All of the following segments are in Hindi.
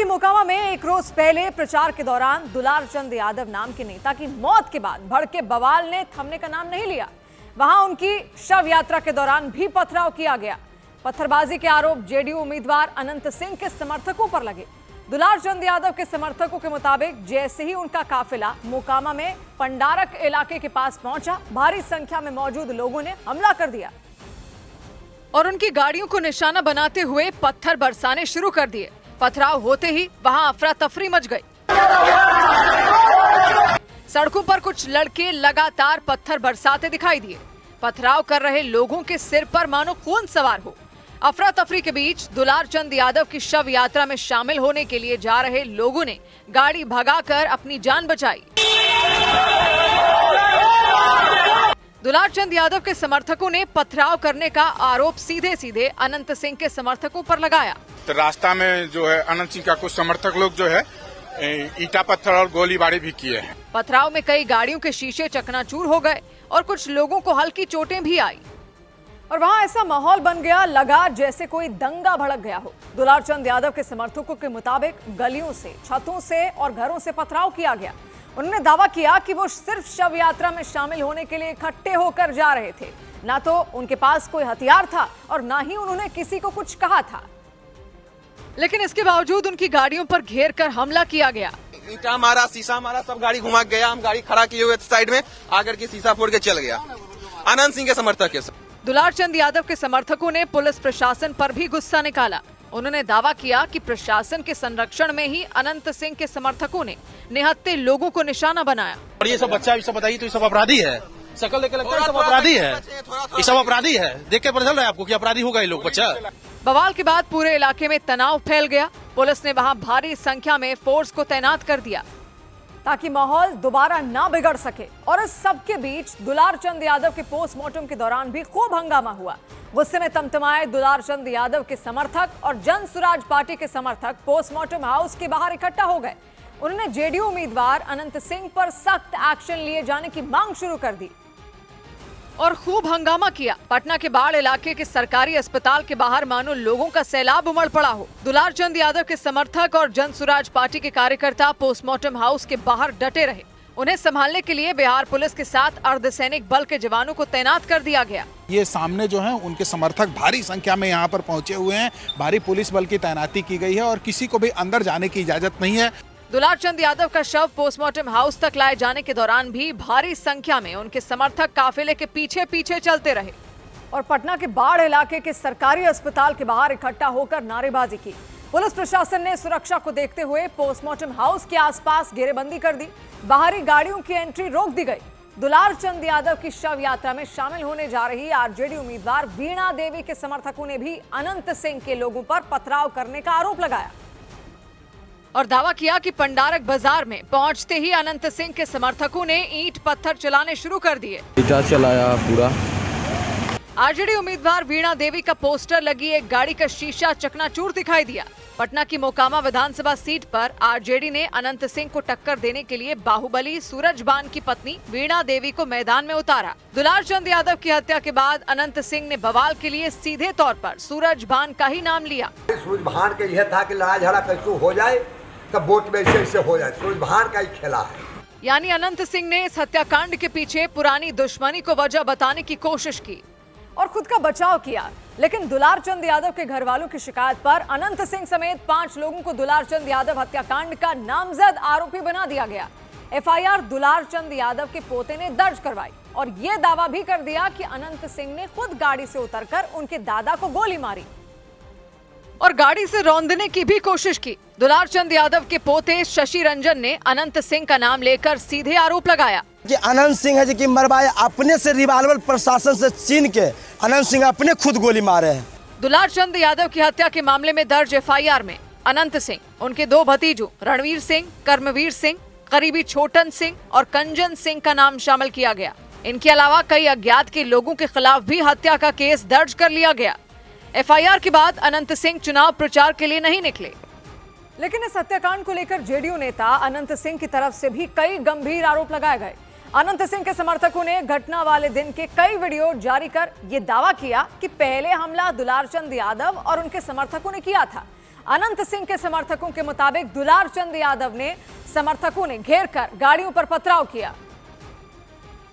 मोकामा में एक रोज पहले प्रचार के दौरान दुलार चंद यादव नाम के नेता की मौत के बाद भड़के बवाल ने थमने का नाम नहीं लिया। वहां उनकी शव यात्रा के दौरान भी पथराव किया गया। पत्थरबाजी के आरोप जेडीयू उम्मीदवार अनंत सिंह के समर्थकों पर लगे। दुलार चंद यादव के समर्थकों के मुताबिक जैसे ही उनका काफिला मोकामा में पंडारक इलाके के पास पहुंचा, भारी संख्या में मौजूद लोगों ने हमला कर दिया और उनकी गाड़ियों को निशाना बनाते हुए पत्थर बरसाने शुरू कर दिए। पथराव होते ही वहां अफरा तफरी मच गई। सड़कों पर कुछ लड़के लगातार पत्थर बरसाते दिखाई दिए। पथराव कर रहे लोगों के सिर पर मानो खून सवार हो। अफरा तफरी के बीच दुलार चंद यादव की शव यात्रा में शामिल होने के लिए जा रहे लोगों ने गाड़ी भगाकर अपनी जान बचाई। दुलार चंद यादव के समर्थकों ने पथराव करने का आरोप सीधे सीधे अनंत सिंह के समर्थकों पर लगाया। तो रास्ता में जो है अनंत सिंह का कुछ समर्थक लोग जो है ईटा पत्थर और गोलीबारी भी किए हैं। पथराव में कई गाड़ियों के शीशे चकनाचूर हो गए और कुछ लोगों को हल्की चोटें भी आई और वहां ऐसा माहौल बन गया लगा जैसे कोई दंगा भड़क गया हो। दुलार चंद यादव के समर्थकों के मुताबिक गलियों से, छतों से और घरों से पथराव किया गया। उन्होंने दावा किया कि वो सिर्फ शव यात्रा में शामिल होने के लिए इकट्ठे होकर जा रहे थे। ना तो उनके पास कोई हथियार था और ना ही उन्होंने किसी को कुछ कहा था, लेकिन इसके बावजूद उनकी गाड़ियों पर घेर कर हमला किया गया। ईंटा मारा, शीशा मारा, सब गाड़ी घुमा गया। हम गाड़ी खड़ा किए हुए साइड में आकर के शीशा फोड़ के चल गया। अनंत सिंह के समर्थक है। दुलार चंद यादव के समर्थकों ने पुलिस प्रशासन पर भी गुस्सा निकाला। उन्होंने दावा किया कि प्रशासन के संरक्षण में ही अनंत सिंह के समर्थकों ने निहत्थे लोगों को निशाना बनाया। और ये सब बच्चा ये सब बताइए, तो ये सब अपराधी है। शकल देख के लगता है ये सब अपराधी है। ये सब अपराधी है। देख के पता चल रहा है आपको कि अपराधी होगा ये लोग बच्चा। बवाल के बाद पूरे इलाके में तनाव फैल गया। पुलिस ने वहां भारी संख्या में फोर्स को तैनात कर दिया ताकि माहौल दोबारा ना बिगड़ सके। और इस सब के बीच दुलार चंद यादव के पोस्टमार्टम के दौरान भी खूब हंगामा हुआ। गुस्से में तमतमाए दुलार चंद यादव के समर्थक और जन सुराज पार्टी के समर्थक पोस्टमार्टम हाउस के बाहर इकट्ठा हो गए। उन्होंने जेडीयू उम्मीदवार अनंत सिंह पर सख्त एक्शन लिए जाने की मांग शुरू कर दी और खूब हंगामा किया। पटना के बाढ़ इलाके के सरकारी अस्पताल के बाहर मानो लोगों का सैलाब उमड़ पड़ा हो। दुलार चंद यादव के समर्थक और जन सुराज पार्टी के कार्यकर्ता पोस्टमार्टम हाउस के बाहर डटे रहे। उन्हें संभालने के लिए बिहार पुलिस के साथ अर्धसैनिक बल के जवानों को तैनात कर दिया गया। ये सामने जो है उनके समर्थक भारी संख्या में यहाँ पर पहुंचे हुए हैं। भारी पुलिस बल की तैनाती की गई है और किसी को भी अंदर जाने की इजाजत नहीं है। दुलार चंद यादव का शव पोस्टमार्टम हाउस तक लाए जाने के दौरान भी भारी संख्या में उनके समर्थक काफिले के पीछे पीछे चलते रहे और पटना के बाढ़ इलाके के सरकारी अस्पताल के बाहर इकट्ठा होकर नारेबाजी की। पुलिस प्रशासन ने सुरक्षा को देखते हुए पोस्टमार्टम हाउस के आसपास घेरेबंदी कर दी। बाहरी गाड़ियों की एंट्री रोक दी गई। दुलार चंद यादव की शव यात्रा में शामिल होने जा रही आरजेडी उम्मीदवार वीणा देवी के समर्थकों ने भी अनंत सिंह के लोगों पर पथराव करने का आरोप लगाया और दावा किया कि पंडारक बाजार में पहुंचते ही अनंत सिंह के समर्थकों ने ईंट पत्थर चलाने शुरू कर दिए। ईंटा चलाया पूरा। आरजेडी उम्मीदवार वीणा देवी का पोस्टर लगी एक गाड़ी का शीशा चकनाचूर दिखाई दिया। पटना की मोकामा विधानसभा सीट पर आरजेडी ने अनंत सिंह को टक्कर देने के लिए बाहुबली सूरजभान की पत्नी वीणा देवी को मैदान में उतारा। दुलार चंद यादव की हत्या के बाद अनंत सिंह ने बवाल के लिए सीधे तौर पर सूरजभान का ही नाम लिया। सूरजभान का यह था कि लड़ाई झगड़ा कैसे हो जाए, तब वोट में ऐसे हो जाए। सूरजभान का ही खेला है। यानी अनंत सिंह ने इस हत्याकांड के पीछे पुरानी दुश्मनी को वजह बताने की कोशिश की और खुद का बचाव किया। लेकिन दुलार चंद यादव के घर वालों की शिकायत पर अनंत सिंह समेत 5 लोगों को दुलार चंद यादव हत्याकांड का नामजद आरोपी बना दिया गया। एफआईआर दुलार चंद यादव के पोते ने दर्ज करवाई और ये दावा भी कर दिया कि अनंत सिंह ने खुद गाड़ी से उतरकर उनके दादा को गोली मारी और गाड़ी से रौंदने की भी कोशिश की। दुलार चंद यादव के पोते शशि रंजन ने अनंत सिंह का नाम लेकर सीधे आरोप लगाया कि अनंत सिंह है जो कि मरवाए, अपने से रिवाल्वर प्रशासन से छीन के अनंत सिंह अपने खुद गोली मारे हैं। दुलार चंद यादव की हत्या के मामले में दर्ज एफआईआर में अनंत सिंह, उनके 2 भतीजों रणवीर सिंह, कर्मवीर सिंह, करीबी छोटन सिंह और कंजन सिंह का नाम शामिल किया गया। इनके अलावा कई अज्ञात के लोगों के खिलाफ भी हत्या का केस दर्ज कर लिया गया। एफआईआर के बाद अनंत सिंह चुनाव प्रचार के लिए नहीं निकले, लेकिन इस हत्याकांड को लेकर जेडीयू नेता अनंत सिंह की तरफ से भी कई गंभीर आरोप लगाए गए। अनंत सिंह के समर्थकों ने घटना वाले दिन के कई वीडियो जारी कर यह दावा किया कि पहले हमला दुलार चंद यादव और उनके समर्थकों ने किया था अनंत सिंह के समर्थकों के मुताबिक दुलार चंद यादव ने समर्थकों ने घेर कर गाड़ियों पर पथराव किया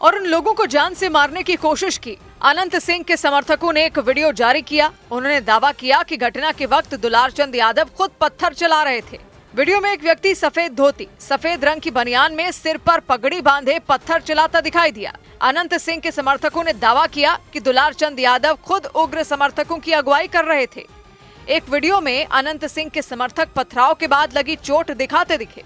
और उन लोगों को जान से मारने की कोशिश की। अनंत सिंह के समर्थकों ने एक वीडियो जारी किया। उन्होंने दावा किया कि घटना के वक्त दुलार चंद यादव खुद पत्थर चला रहे थे। वीडियो में एक व्यक्ति सफेद धोती, सफेद रंग की बनियान में सिर पर पगड़ी बांधे पत्थर चलाता दिखाई दिया। अनंत सिंह के समर्थकों ने दावा किया कि दुलार चंद यादव खुद उग्र समर्थकों की अगुवाई कर रहे थे। एक वीडियो में अनंत सिंह के समर्थक पथराव के बाद लगी चोट दिखाते दिखे।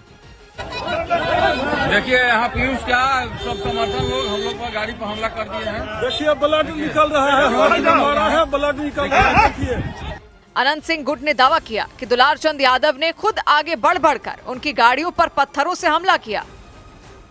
देखिए यहाँ पीयूष क्या सब समर्थन लोग हम लोग पर गाड़ी पर हमला कर दिए हैं। देखिए ब्लड निकल रहा है, हमारा है ब्लड निकल रहा है। देखिए अनंत सिंह गुट ने दावा किया कि दुलार चंद यादव ने खुद आगे बढ़ बढ़कर उनकी गाड़ियों पर पत्थरों से हमला किया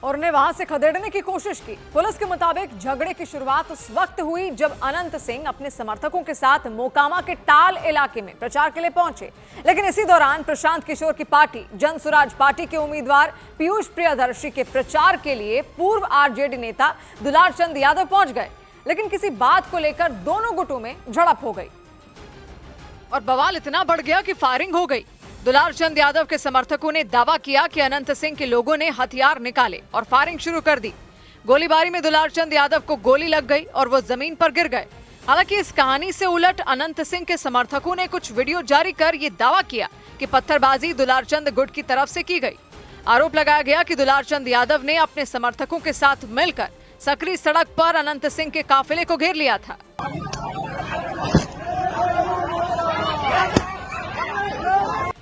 और उन्हें वहां से खदेड़ने की कोशिश की। पुलिस के मुताबिक झगड़े की शुरुआत उस वक्त हुई जब अनंत सिंह अपने समर्थकों के साथ मोकामा के टाल इलाके में प्रचार के लिए पहुंचे, लेकिन इसी दौरान प्रशांत किशोर की पार्टी जन स्वराज पार्टी के उम्मीदवार पीयूष प्रियदर्शी के प्रचार के लिए पूर्व आरजेडी नेता दुलार चंद यादव पहुंच गए, लेकिन किसी बात को लेकर दोनों गुटों में झड़प हो गई और बवाल इतना बढ़ गया कि फायरिंग हो गई। दुलार चंद यादव के समर्थकों ने दावा किया कि अनंत सिंह के लोगों ने हथियार निकाले और फायरिंग शुरू कर दी। गोलीबारी में दुलार चंद यादव को गोली लग गई और वो जमीन पर गिर गए। हालांकि इस कहानी से उलट अनंत सिंह के समर्थकों ने कुछ वीडियो जारी कर ये दावा किया कि पत्थरबाजी दुलार चंद गुट की तरफ से की गई। आरोप लगाया गया कि दुलार चंद यादव ने अपने समर्थकों के साथ मिलकर सकरी सड़क पर अनंत सिंह के काफिले को घेर लिया था।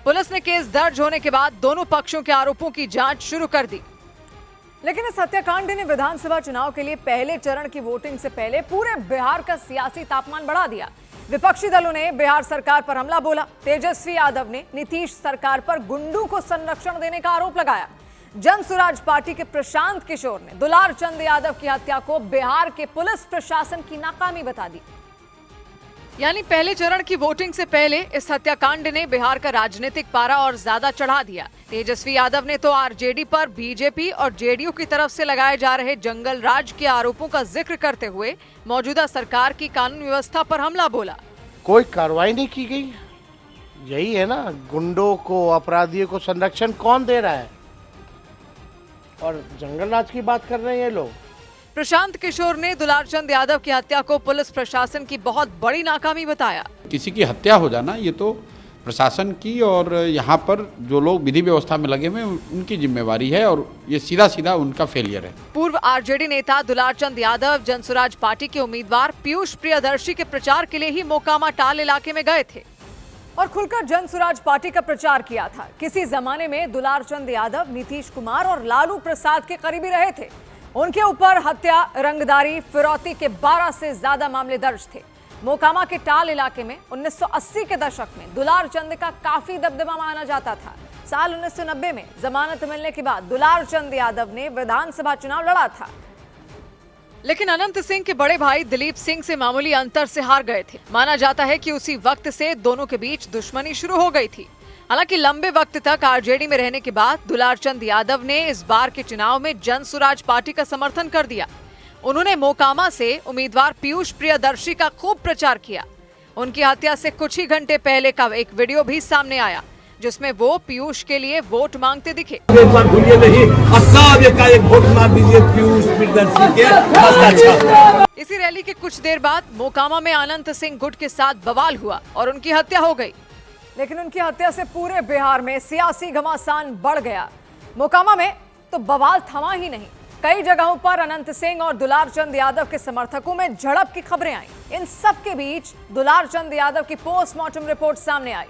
पुलिस ने केस दर्ज होने के बाद दोनों पक्षों के आरोपों की जांच शुरू कर दी, लेकिन इस हत्याकांड ने विधानसभा चुनाव के लिए पहले चरण की वोटिंग से पहले पूरे बिहार का सियासी तापमान बढ़ा दिया। विपक्षी दलों ने बिहार सरकार पर हमला बोला। तेजस्वी यादव ने नीतीश सरकार पर गुंडों को संरक्षण देने का आरोप लगाया। जन स्वराज पार्टी के प्रशांत किशोर ने दुलार चंद यादव की हत्या को बिहार के पुलिस प्रशासन की नाकामी बता दी। यानी पहले चरण की वोटिंग से पहले इस हत्याकांड ने बिहार का राजनीतिक पारा और ज्यादा चढ़ा दिया। तेजस्वी यादव ने तो आरजेडी पर बीजेपी और जेडीयू की तरफ से लगाए जा रहे जंगल राज के आरोपों का जिक्र करते हुए मौजूदा सरकार की कानून व्यवस्था पर हमला बोला। कोई कार्रवाई नहीं की गई, यही है ना। गुंडों को, अपराधियों को संरक्षण कौन दे रहा है? और जंगल राज की बात कर रहे हैं ये लोग। प्रशांत किशोर ने दुलार चंद यादव की हत्या को पुलिस प्रशासन की बहुत बड़ी नाकामी बताया। किसी की हत्या हो जाना ये तो प्रशासन की और यहाँ पर जो लोग विधि व्यवस्था में लगे हुए उनकी जिम्मेवारी है और ये सीधा सीधा उनका फेलियर है। पूर्व आरजेडी नेता दुलार चंद यादव जन स्वराज पार्टी के उम्मीदवार पीयूष प्रियदर्शी के प्रचार के लिए ही मोकामा टाल इलाके में गए थे और खुलकर जन स्वराज पार्टी का प्रचार किया था। किसी जमाने में दुलार चंद यादव नीतीश कुमार और लालू प्रसाद के करीबी रहे थे। उनके ऊपर हत्या, रंगदारी, फिरौती के 12 से ज्यादा मामले दर्ज थे। मोकामा के टाल इलाके में 1980 के दशक में दुलार चंद का काफी दबदबा माना जाता था। साल 1990 में जमानत मिलने के बाद दुलार चंद यादव ने विधानसभा चुनाव लड़ा था, लेकिन अनंत सिंह के बड़े भाई दिलीप सिंह से मामूली अंतर से हार गए थे। माना जाता है कि उसी वक्त से दोनों के बीच दुश्मनी शुरू हो गई थी। हालांकि लंबे वक्त तक आरजेडी में रहने के बाद दुलार चंद यादव ने इस बार के चुनाव में जन स्वराज पार्टी का समर्थन कर दिया। उन्होंने मोकामा से उम्मीदवार पीयूष प्रियदर्शी का खूब प्रचार किया। उनकी हत्या से कुछ ही घंटे पहले का एक वीडियो भी सामने आया जिसमें वो पीयूष के लिए वोट मांगते दिखे। एक बार भूलिए नहीं, एक वोट मार दीजिए पीयूष प्रियदर्शी के। इसी रैली के कुछ देर बाद मोकामा में अनंत सिंह गुट के साथ बवाल हुआ और उनकी हत्या हो गई, लेकिन उनकी हत्या से पूरे बिहार में सियासी घमासान बढ़ गया। मोकामा में तो बवाल थमा ही नहीं, कई जगहों पर अनंत सिंह और दुलार चंद यादव के समर्थकों में झड़प की खबरें आई। इन सब के बीच दुलार चंद यादव की पोस्टमार्टम रिपोर्ट सामने आई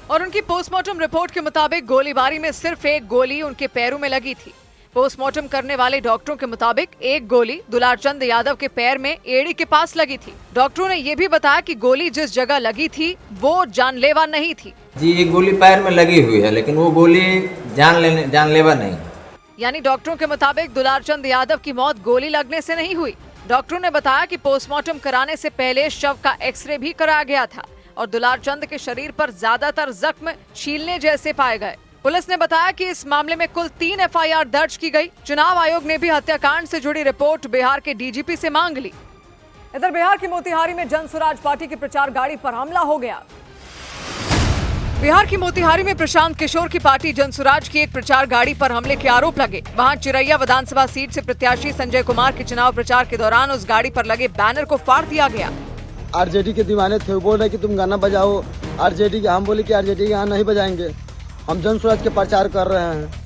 और उनकी पोस्टमार्टम रिपोर्ट के मुताबिक गोलीबारी में सिर्फ एक गोली उनके पैरों में लगी थी। पोस्टमार्टम करने वाले डॉक्टरों के मुताबिक एक गोली दुलार चंद यादव के पैर में एड़ी के पास लगी थी। डॉक्टरों ने यह भी बताया कि गोली जिस जगह लगी थी वो जानलेवा नहीं थी। जी, एक गोली पैर में लगी हुई है लेकिन वो गोली जानलेवा नहीं। यानी डॉक्टरों के मुताबिक दुलार चंद यादव की मौत गोली लगने से नहीं हुई। डॉक्टरों ने बताया कि पोस्टमार्टम कराने से पहले शव का एक्सरे भी कराया गया था और दुलार चंद के शरीर पर ज्यादातर जख्म छीलने जैसे पाए गए। पुलिस ने बताया कि इस मामले में कुल 3 एफआईआर दर्ज की गई। चुनाव आयोग ने भी हत्याकांड से जुड़ी रिपोर्ट बिहार के डीजीपी से मांग ली। इधर बिहार के मोतिहारी में जन स्वराज पार्टी की प्रचार गाड़ी पर हमला हो गया। बिहार की मोतिहारी में प्रशांत किशोर की पार्टी जनसुराज की एक प्रचार गाड़ी पर हमले के आरोप लगे। वहां चिरैया विधानसभा सीट से प्रत्याशी संजय कुमार के चुनाव प्रचार के दौरान उस गाड़ी पर लगे बैनर को फाड़ दिया गया। आरजेडी के दीवाने थे, बोल रहे कि तुम गाना बजाओ आरजेडी के। हम बोले कि आरजेडी के यहाँ नहीं बजाएंगे, हम जनसुराज के प्रचार कर रहे हैं।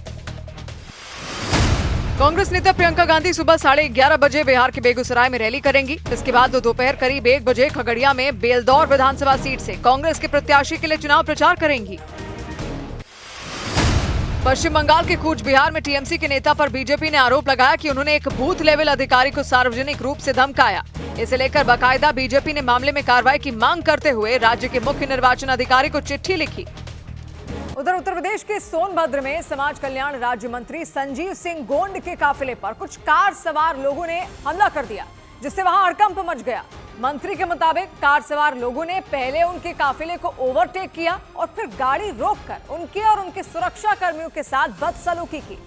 कांग्रेस नेता प्रियंका गांधी सुबह 11:30 बजे बिहार के बेगूसराय में रैली करेंगी। इसके बाद वो दोपहर करीब 1 बजे खगड़िया में बेलदौर विधानसभा सीट से कांग्रेस के प्रत्याशी के लिए चुनाव प्रचार करेंगी। पश्चिम बंगाल के कूच बिहार में टीएमसी के नेता पर बीजेपी ने आरोप लगाया कि उन्होंने एक बूथ लेवल अधिकारी को सार्वजनिक रूप से धमकाया। इसे लेकर बाकायदा बीजेपी ने मामले में कार्रवाई की मांग करते हुए राज्य के मुख्य निर्वाचन अधिकारी को चिट्ठी लिखी। उधर उत्तर प्रदेश के सोनभद्र में समाज कल्याण राज्य मंत्री संजीव सिंह गोंड के काफिले पर कुछ कार सवार लोगों ने हमला कर दिया, जिससे वहां हड़कंप मच गया। मंत्री के मुताबिक कार सवार लोगों ने पहले उनके काफिले को ओवरटेक किया और फिर गाड़ी रोककर उनके और उनके सुरक्षा कर्मियों के साथ बदसलूकी की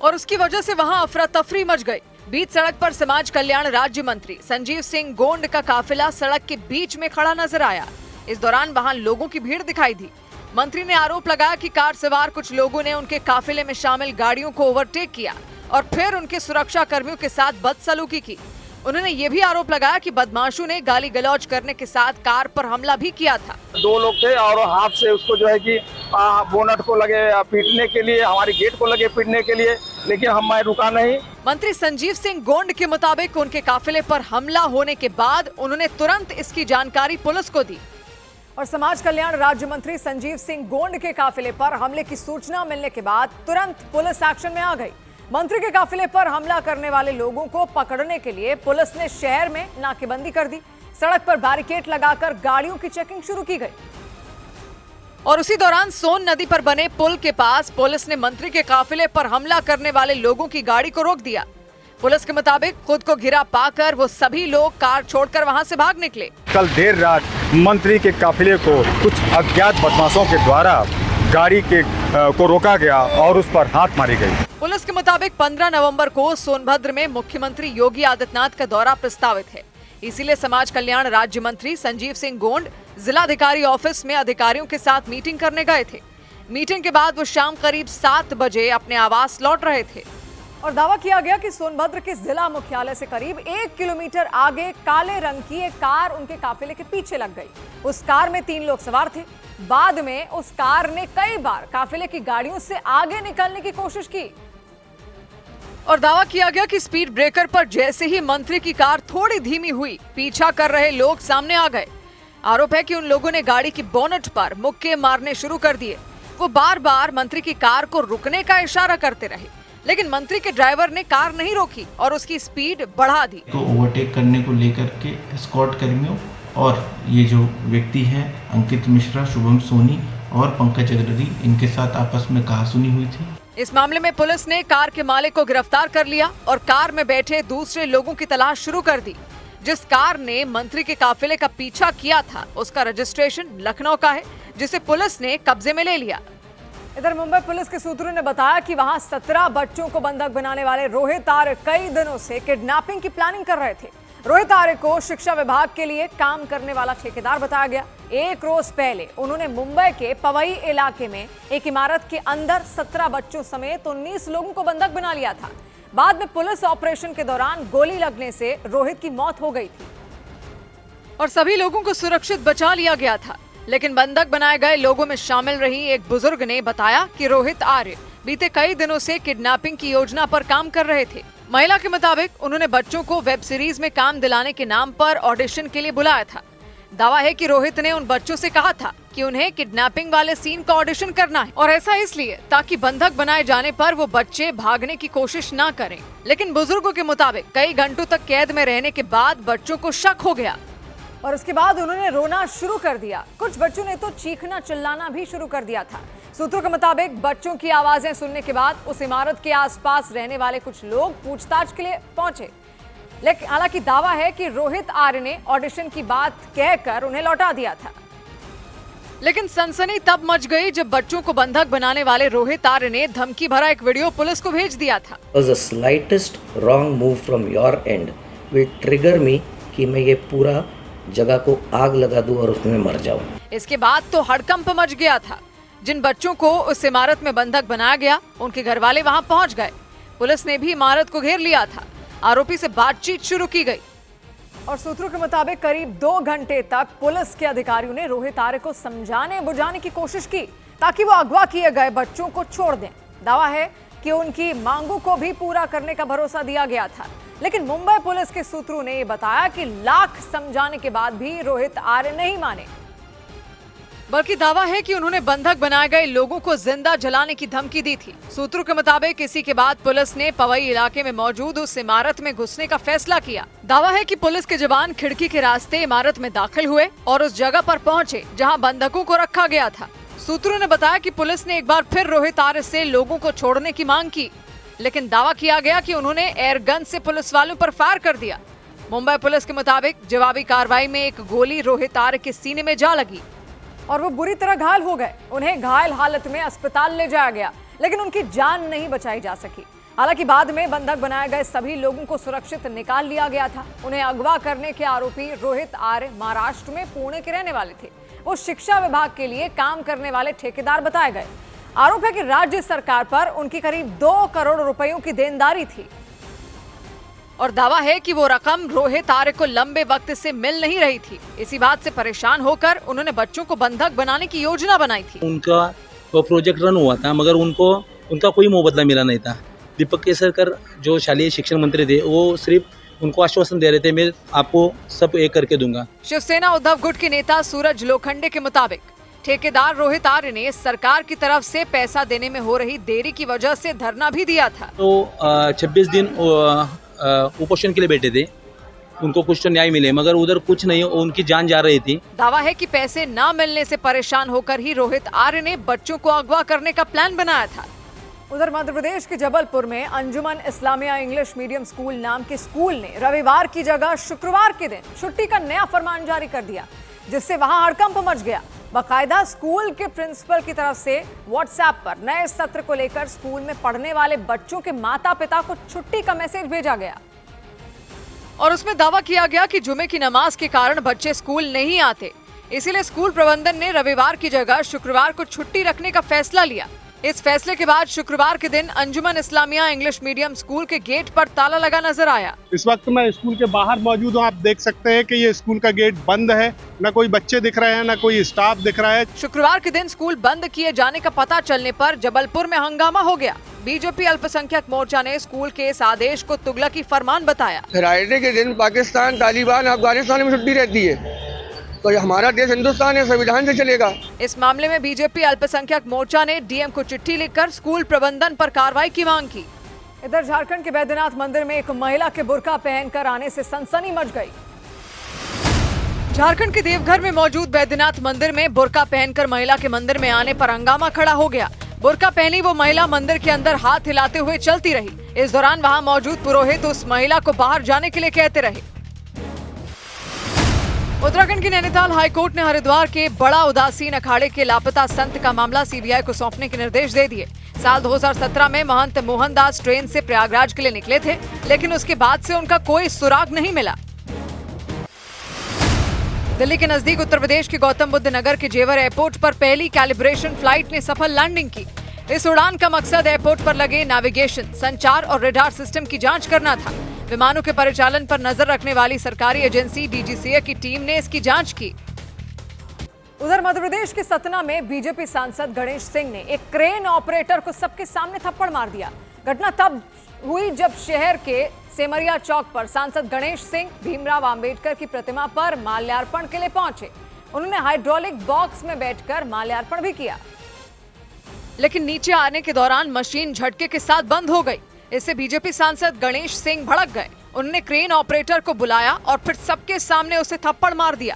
और उसकी वजह से वहां अफरा तफरी मच गई। बीच सड़क पर समाज कल्याण राज्य मंत्री संजीव सिंह गोंड का काफिला सड़क के बीच में खड़ा नजर आया। इस दौरान वहां लोगों की भीड़ दिखाई दी। मंत्री ने आरोप लगाया कि कार सवार कुछ लोगों ने उनके काफिले में शामिल गाड़ियों को ओवरटेक किया और फिर उनके सुरक्षा कर्मियों के साथ बदसलूकी की। उन्होंने ये भी आरोप लगाया कि बदमाशों ने गाली गलौज करने के साथ कार पर हमला भी किया था। 2 लोग थे और हाथ से उसको जो है कि बोनट को लगे पीटने के लिए, हमारी गेट को लगे पीटने के लिए, लेकिन मैं रुका नहीं। मंत्री संजीव सिंह गोंड के मुताबिक उनके काफिले पर हमला होने के बाद उन्होंने तुरंत इसकी जानकारी पुलिस को दी और समाज कल्याण राज्य मंत्री संजीव सिंह गोंड के काफिले पर हमले की सूचना मिलने के बाद तुरंत पुलिस एक्शन में आ गई। मंत्री के काफिले पर हमला करने वाले लोगों को पकड़ने के लिए पुलिस ने शहर में नाकेबंदी कर दी। सड़क पर बैरिकेड लगाकर गाड़ियों की चेकिंग शुरू की गई और उसी दौरान सोन नदी पर बने पुल के पास पुलिस ने मंत्री के काफिले पर हमला करने वाले लोगों की गाड़ी को रोक दिया। पुलिस के मुताबिक खुद को घिरा पाकर वो सभी लोग कार छोड़कर वहां से भाग निकले। कल देर रात मंत्री के काफिले को कुछ अज्ञात बदमाशों के द्वारा गाड़ी को रोका गया और उस पर हाथ मारी गई। पुलिस के मुताबिक 15 नवंबर को सोनभद्र में मुख्यमंत्री योगी आदित्यनाथ का दौरा प्रस्तावित है। इसीलिए समाज कल्याण राज्य मंत्री संजीव सिंह गोंड जिलाधिकारी ऑफिस में अधिकारियों के साथ मीटिंग करने गए थे। मीटिंग के बाद वो शाम करीब 7 बजे अपने आवास लौट रहे थे और दावा किया गया कि सोनभद्र के जिला मुख्यालय से करीब 1 किलोमीटर आगे काले रंग की एक कार उनके काफिले के पीछे लग गई। उस कार में 3 लोग सवार थे। बाद में उस कार ने कई बार काफिले की गाड़ियों से आगे निकलने की कोशिश की और दावा किया गया कि स्पीड ब्रेकर पर जैसे ही मंत्री की कार थोड़ी धीमी हुई, पीछा कर रहे लोग सामने आ गए। आरोप है कि उन लोगों ने गाड़ी की बोनट पर मुक्के मारने शुरू कर दिए। वो बार बार मंत्री की कार को रुकने का इशारा करते रहे, लेकिन मंत्री के ड्राइवर ने कार नहीं रोकी और उसकी स्पीड बढ़ा दी। तो ओवरटेक करने को लेकर के एस्कॉर्ट कर्मियों और ये जो व्यक्ति है अंकित मिश्रा, शुभम सोनी और पंकज अग्रवाल, इनके साथ आपस में कहासुनी हुई थी। इस मामले में पुलिस ने कार के मालिक को गिरफ्तार कर लिया और कार में बैठे दूसरे लोगों की तलाश शुरू कर दी। जिस कार ने मंत्री के काफिले का पीछा किया था उसका रजिस्ट्रेशन लखनऊ का है, जिसे पुलिस ने कब्जे में ले लिया। इधर मुंबई पुलिस के सूत्रों ने बताया कि वहां 17 बच्चों को बंधक बनाने वाले रोहित आर्य कई दिनों से किडनैपिंग की प्लानिंग कर रहे थे। रोहित आर्य को शिक्षा विभाग के लिए काम करने वाला ठेकेदार बताया गया। 1 रोज पहले उन्होंने मुंबई के पवई इलाके में एक इमारत के अंदर 17 बच्चों समेत 19 लोगों को बंधक बना लिया था। बाद में पुलिस ऑपरेशन के दौरान गोली लगने से रोहित की मौत हो गई थी और सभी लोगों को सुरक्षित बचा लिया गया था। लेकिन बंधक बनाए गए लोगों में शामिल रही एक बुजुर्ग ने बताया कि रोहित आर्य बीते कई दिनों से किडनैपिंग की योजना पर काम कर रहे थे। महिला के मुताबिक उन्होंने बच्चों को वेब सीरीज में काम दिलाने के नाम पर ऑडिशन के लिए बुलाया था। दावा है कि रोहित ने उन बच्चों से कहा था कि उन्हें किडनैपिंग वाले सीन का ऑडिशन करना है और ऐसा इसलिए ताकि बंधक बनाए जाने पर वो बच्चे भागने की कोशिश ना करें। लेकिन बुजुर्गों के मुताबिक कई घंटों तक कैद में रहने के बाद बच्चों को शक हो गया और उसके बाद उन्होंने रोना शुरू कर दिया। कुछ बच्चों ने तो चीखना चिल्लाना भी शुरू कर दिया था। सूत्रों के मुताबिक बच्चों की आवाजें सुनने के बाद उस इमारत के आसपास रहने वाले कुछ लोग पूछताछ के लिए पहुंचे, लेकिन हालांकि दावा है कि रोहित आर्य ने ऑडिशन की बात कहकर उन्हें लौटा दिया था। लेकिन सनसनी तब मच गई जब बच्चों को बंधक बनाने वाले रोहित आर्य ने धमकी भरा एक वीडियो पुलिस को भेज दिया था। The slightest wrong move from your end will trigger me कि मैं ये पूरा जगह को आग लगा दूं और उसमें मर जाऊं। इसके बाद तो हड़कंप मच गया था। जिन बच्चों को उस इमारत में बंधक बनाया गया, उनके घर वाले वहां पहुंच गए। पुलिस ने भी इमारत को घेर लिया था। आरोपी से बातचीत शुरू की गई और सूत्रों के मुताबिक करीब 2 घंटे तक पुलिस के अधिकारियों ने रोहित आर्य को समझाने बुझाने की कोशिश की ताकि वो अगवा किए गए बच्चों को छोड़ दें। दावा है कि उनकी मांगों को भी पूरा करने का भरोसा दिया गया था, लेकिन मुंबई पुलिस के सूत्रों ने बताया कि लाख समझाने के बाद भी रोहित आर्य नहीं माने, बल्कि दावा है कि उन्होंने बंधक बनाए गए लोगों को जिंदा जलाने की धमकी दी थी। सूत्रों के मुताबिक इसी के बाद पुलिस ने पवई इलाके में मौजूद उस इमारत में घुसने का फैसला किया। दावा है कि पुलिस के जवान खिड़की के रास्ते इमारत में दाखिल हुए और उस जगह पर पहुंचे जहां बंधकों को रखा गया था। सूत्रों ने बताया कि पुलिस ने एक बार फिर रोहित आर्य से लोगों को छोड़ने की मांग की, लेकिन दावा किया गया कि उन्होंने एयर गन से पुलिस वालों पर फायर कर दिया। मुंबई पुलिस के मुताबिक जवाबी कार्रवाई में एक गोली रोहित आर्य के सीने में जा लगी और वो बुरी तरह घायल हो गए। उन्हें घायल हालत में अस्पताल ले जाया गया, लेकिन उनकी जान नहीं बचाई जा सकी। हालांकि बाद में बंधक बनाए गए सभी लोगों को सुरक्षित निकाल लिया गया था। उन्हें अगवा करने के आरोपी रोहित आर्य महाराष्ट्र में पुणे के रहने वाले थे। वो शिक्षा विभाग के लिए काम करने वाले ठेकेदार बताए गए। आरोप है कि राज्य सरकार पर उनकी करीब 2 करोड़ रुपयों की देनदारी थी और दावा है कि वो रकम रोहित आर्य को लंबे वक्त से मिल नहीं रही थी। इसी बात से परेशान होकर उन्होंने बच्चों को बंधक बनाने की योजना बनाई थी। उनका वो प्रोजेक्ट रन हुआ था, मगर उनका कोई मुआवजा मिला नहीं था। दीपक केसरकर जो शालेय शिक्षण मंत्री थे, वो सिर्फ उनको आश्वासन दे रहे थे, मैं आपको सब एक करके दूंगा। शिवसेना उद्धव गुट के नेता सूरज लोखंडे के मुताबिक ठेकेदार रोहित आर्य ने सरकार की तरफ से पैसा देने में हो रही देरी की वजह से धरना भी दिया था। तो 26 दिन उपोषण के लिए बैठे थे। उनको कुछ तो न्याय मिले, मगर उधर कुछ नहीं, उनकी जान जा रही थी। दावा है कि पैसे न मिलने से परेशान होकर ही रोहित आर्य ने बच्चों को अगवा करने का प्लान बनाया था। उधर मध्य प्रदेश के जबलपुर में अंजुमन इस्लामिया इंग्लिश मीडियम स्कूल नाम के स्कूल ने रविवार की जगह शुक्रवार के दिन छुट्टी का नया फरमान जारी कर दिया, जिससे वहां हड़कंप मच गया। बाकायदा स्कूल के प्रिंसिपल की तरफ से व्हाट्सएप पर नए सत्र को लेकर स्कूल में पढ़ने वाले बच्चों के माता पिता को छुट्टी का मैसेज भेजा गया और उसमें दावा किया गया कि जुमे की नमाज के कारण बच्चे स्कूल नहीं आते, इसीलिए स्कूल प्रबंधन ने रविवार की जगह शुक्रवार को छुट्टी रखने का फैसला लिया। इस फैसले के बाद शुक्रवार के दिन अंजुमन इस्लामिया इंग्लिश मीडियम स्कूल के गेट पर ताला लगा नजर आया। इस वक्त मैं स्कूल के बाहर मौजूद हूँ। आप देख सकते हैं कि ये स्कूल का गेट बंद है, न कोई बच्चे दिख रहे हैं, न कोई स्टाफ दिख रहा है। शुक्रवार के दिन स्कूल बंद किए जाने का पता चलने पर जबलपुर में हंगामा हो गया। बीजेपी अल्पसंख्यक मोर्चा ने स्कूल के इस आदेश को तुगलकी फरमान बताया। फ्राइडे के दिन पाकिस्तान, तालिबान, अफगानिस्तान में छुट्टी रहती है, तो ये हमारा देश हिंदुस्तान है, संविधान से चलेगा। इस मामले में बीजेपी अल्पसंख्यक मोर्चा ने डीएम को चिट्ठी लिखकर स्कूल प्रबंधन पर कार्रवाई की मांग की। इधर झारखंड के बैद्यनाथ मंदिर में एक महिला के बुर्का पहनकर आने से सनसनी मच गई। झारखंड के देवघर में मौजूद बैद्यनाथ मंदिर में बुर्का पहनकर महिला के मंदिर में आने पर हंगामा खड़ा हो गया। बुर्का पहनी वो महिला मंदिर के अंदर हाथ हिलाते हुए चलती रही। इस दौरान वहां मौजूद पुरोहित उस महिला को बाहर जाने के लिए कहते रहे। उत्तराखंड की नैनीताल हाईकोर्ट ने हरिद्वार के बड़ा उदासीन अखाड़े के लापता संत का मामला सीबीआई को सौंपने के निर्देश दे दिए। साल 2017 में महंत मोहनदास ट्रेन से प्रयागराज के लिए निकले थे, लेकिन उसके बाद से उनका कोई सुराग नहीं मिला। दिल्ली के नजदीक उत्तर प्रदेश के गौतम बुद्ध नगर के जेवर एयरपोर्ट पर पहली कैलिब्रेशन फ्लाइट ने सफल लैंडिंग की। इस उड़ान का मकसद एयरपोर्ट पर लगे नेविगेशन, संचार और रडार सिस्टम की जांच करना था। विमानों के परिचालन पर नजर रखने वाली सरकारी एजेंसी डीजीसीए की टीम ने इसकी जांच की। उधर मध्य प्रदेश के सतना में बीजेपी सांसद गणेश सिंह ने एक क्रेन ऑपरेटर को सबके सामने थप्पड़ मार दिया। घटना तब हुई जब शहर के सेमरिया चौक पर सांसद गणेश सिंह भीमराव अंबेडकर की प्रतिमा पर माल्यार्पण के लिए पहुंचे। उन्होंने हाइड्रोलिक बॉक्स में बैठकर माल्यार्पण भी किया, लेकिन नीचे आने के दौरान मशीन झटके के साथ बंद हो गई। इससे बीजेपी सांसद गणेश सिंह भड़क गए। उन्होंने क्रेन ऑपरेटर को बुलाया और फिर सबके सामने उसे थप्पड़ मार दिया।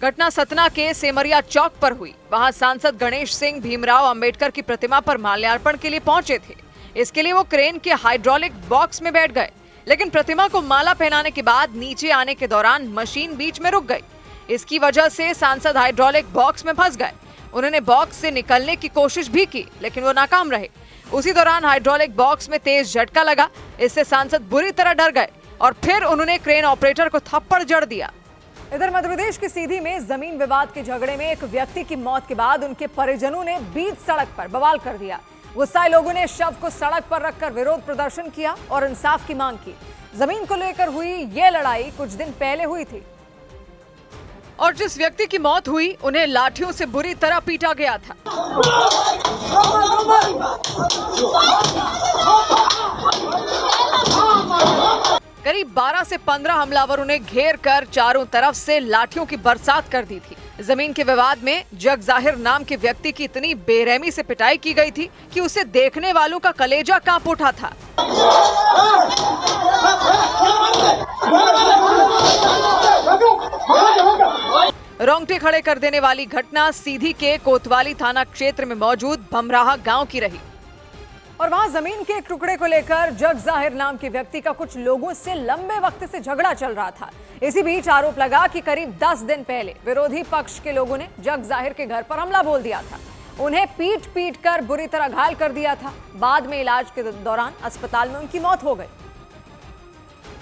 घटना सतना के सेमरिया चौक पर हुई। वहां सांसद गणेश सिंह भीमराव अंबेडकर की प्रतिमा पर माल्यार्पण के लिए पहुंचे थे। इसके लिए वो क्रेन के हाइड्रोलिक बॉक्स में बैठ गए, लेकिन प्रतिमा को माला पहनाने के बाद नीचे आने के दौरान मशीन बीच में रुक गई। इसकी वजह से सांसद हाइड्रोलिक बॉक्स में फंस गए। उन्होंने बॉक्स से निकलने की कोशिश भी की, लेकिन वो नाकाम रहे। उसी दौरान हाइड्रोलिक बॉक्स में तेज झटका लगा। इससे सांसद बुरी तरह डर गए और फिर उन्होंने क्रेन ऑपरेटर को थप्पड़ जड़ दिया। इधर मध्य प्रदेश की सीधी में जमीन विवाद के झगड़े में एक व्यक्ति की मौत के बाद उनके परिजनों ने बीच सड़क पर बवाल कर दिया। गुस्साए लोगों ने शव को सड़क पर रखकर विरोध प्रदर्शन किया और इंसाफ की मांग की। जमीन को लेकर हुई ये लड़ाई कुछ दिन पहले हुई थी और जिस व्यक्ति की मौत हुई उन्हें लाठियों से बुरी तरह पीटा गया था। करीब 12 से 15 हमलावरों ने घेर कर चारों तरफ से लाठियों की बरसात कर दी थी। जमीन के विवाद में जग जाहिर नाम के व्यक्ति की इतनी बेरहमी से पिटाई की गई थी कि उसे देखने वालों का कलेजा कांप उठा था। रोंगटे खड़े कर देने वाली घटना सीधी के कोतवाली थाना क्षेत्र में मौजूद भमराहा गांव की रही और वहां जमीन के एक टुकड़े को लेकर जग जाहिर नाम के व्यक्ति का कुछ लोगों से लंबे वक्त से झगड़ा चल रहा था। इसी बीच आरोप लगा कि करीब 10 दिन पहले विरोधी पक्ष के लोगों ने जग जाहिर के घर पर हमला बोल दिया था। उन्हें पीट कर बुरी तरह घायल कर दिया था। बाद में इलाज के दौरान अस्पताल में उनकी मौत हो गई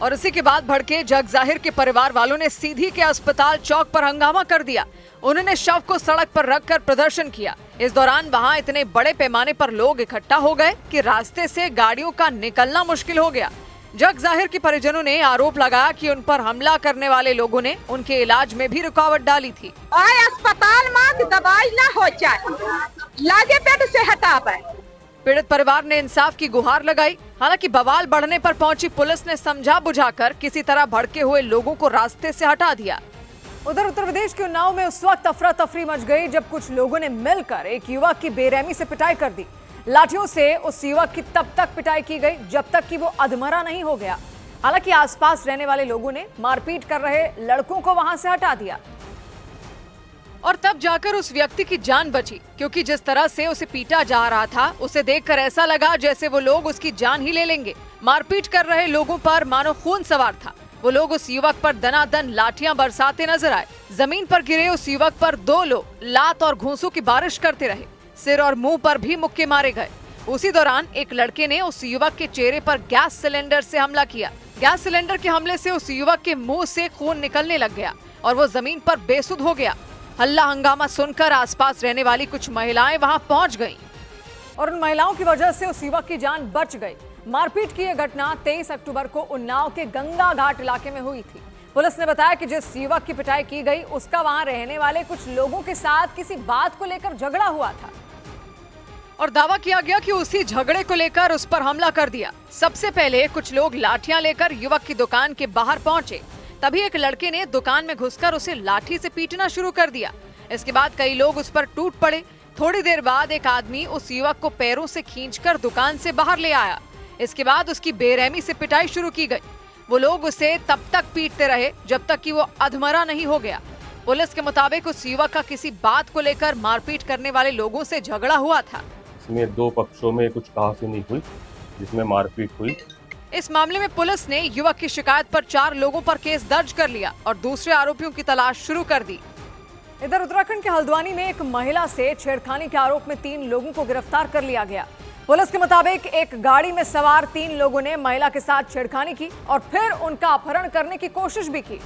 और इसी के बाद भड़के जग जाहिर के परिवार वालों ने सीधी के अस्पताल चौक पर हंगामा कर दिया। उन्होंने शव को सड़क पर रखकर प्रदर्शन किया। इस दौरान वहां इतने बड़े पैमाने पर लोग इकट्ठा हो गए कि रास्ते से गाड़ियों का निकलना मुश्किल हो गया। जग जाहिर के परिजनों ने आरोप लगाया कि उन पर हमला करने वाले लोगों ने उनके इलाज में भी रुकावट डाली थी। अस्पताल में दवाई न हो जाए, लागे पेट से हटावे। पीड़ित परिवार ने इंसाफ की गुहार लगाई। हालांकि बवाल बढ़ने पर पहुंची पुलिस ने समझा बुझाकर किसी तरह भड़के हुए लोगों को रास्ते से हटा दिया। उधर उत्तर प्रदेश के उन्नाव में उस वक्त अफरा तफरी मच गई जब कुछ लोगों ने मिलकर एक युवक की बेरहमी से पिटाई कर दी। लाठियों से उस युवक की तब तक पिटाई की गई जब तक कि वो अधमरा नहीं हो गया। हालांकि आसपास रहने वाले लोगों ने मारपीट कर रहे लड़कों को वहां से हटा दिया और तब जाकर उस व्यक्ति की जान बची, क्योंकि जिस तरह से उसे पीटा जा रहा था उसे देखकर ऐसा लगा जैसे वो लोग उसकी जान ही ले लेंगे। मारपीट कर रहे लोगों पर मानो खून सवार था। वो लोग उस युवक पर दनादन लाठियां बरसाते नजर आए। जमीन पर गिरे उस युवक पर 2 लोग लात और घूंसों की बारिश करते रहे। सिर और मुंह पर भी मुक्के मारे गए। उसी दौरान एक लड़के ने उस युवक के चेहरे पर गैस सिलेंडर से हमला किया। गैस सिलेंडर के हमले से उस युवक के मुंह से खून निकलने लग गया और वो जमीन पर बेसुध हो गया। हल्ला हंगामा सुनकर आसपास रहने वाली कुछ महिलाएं वहां पहुंच गईं और उन महिलाओं की वजह से उस युवक की जान बच गई। मारपीट की यह घटना 23 अक्टूबर को उन्नाव के गंगा घाट इलाके में हुई थी। पुलिस ने बताया कि जिस युवक की पिटाई की गई उसका वहां रहने वाले कुछ लोगों के साथ किसी बात को लेकर झगड़ा हुआ था और दावा किया गया कि उसी झगड़े को लेकर उस पर हमला कर दिया। सबसे पहले कुछ लोग लाठियां लेकर युवक की दुकान के बाहर पहुंचे। तभी एक लड़के ने दुकान में घुसकर उसे लाठी से पीटना शुरू कर दिया। इसके बाद कई लोग उस पर टूट पड़े। थोड़ी देर बाद एक आदमी उस युवक को पैरों से खींचकर दुकान से बाहर ले आया। इसके बाद उसकी बेरहमी से पिटाई शुरू की गई। वो लोग उसे तब तक पीटते रहे जब तक कि वो अधमरा नहीं हो गया। पुलिस के मुताबिक उस युवक का किसी बात को लेकर मारपीट करने वाले लोगों से झगड़ा हुआ था। इसमें 2 पक्षों में कुछ कहासुनी हुई जिसमें मारपीट हुई। इस मामले में पुलिस ने युवक की शिकायत पर 4 लोगों पर केस दर्ज कर लिया और दूसरे आरोपियों की तलाश शुरू कर दी। इधर उत्तराखंड के हल्द्वानी में एक महिला से छेड़खानी के आरोप में 3 लोगों को गिरफ्तार कर लिया गया। पुलिस के मुताबिक एक गाड़ी में सवार 3 लोगों ने महिला के साथ छेड़खानी की और फिर उनका अपहरण करने की कोशिश भी की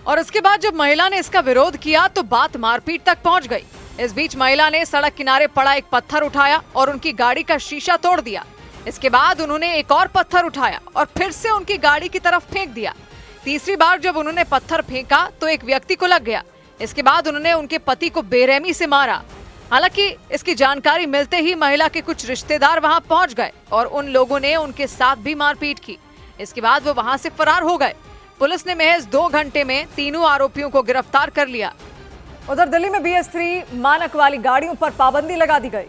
और इसके बाद जब महिला ने इसका विरोध किया तो बात मारपीट तक पहुंच गई। इस बीच महिला ने सड़क किनारे पड़ा एक पत्थर उठाया और उनकी गाड़ी का शीशा तोड़ दिया। इसके बाद उन्होंने एक और पत्थर उठाया और फिर से उनकी गाड़ी की तरफ फेंक दिया। तीसरी बार जब उन्होंने पत्थर फेंका तो एक व्यक्ति को लग गया। इसके बाद उन्होंने उनके पति को बेरहमी से मारा। हालांकि इसकी जानकारी मिलते ही महिला के कुछ रिश्तेदार वहां पहुंच गए और उन लोगों ने उनके साथ भी मारपीट की। इसके बाद वो वहां से फरार हो गए। पुलिस ने महज 2 घंटे में तीनों आरोपियों को गिरफ्तार कर लिया। उधर दिल्ली में BS3 मानक वाली गाड़ियों पर पाबंदी लगा दी गई।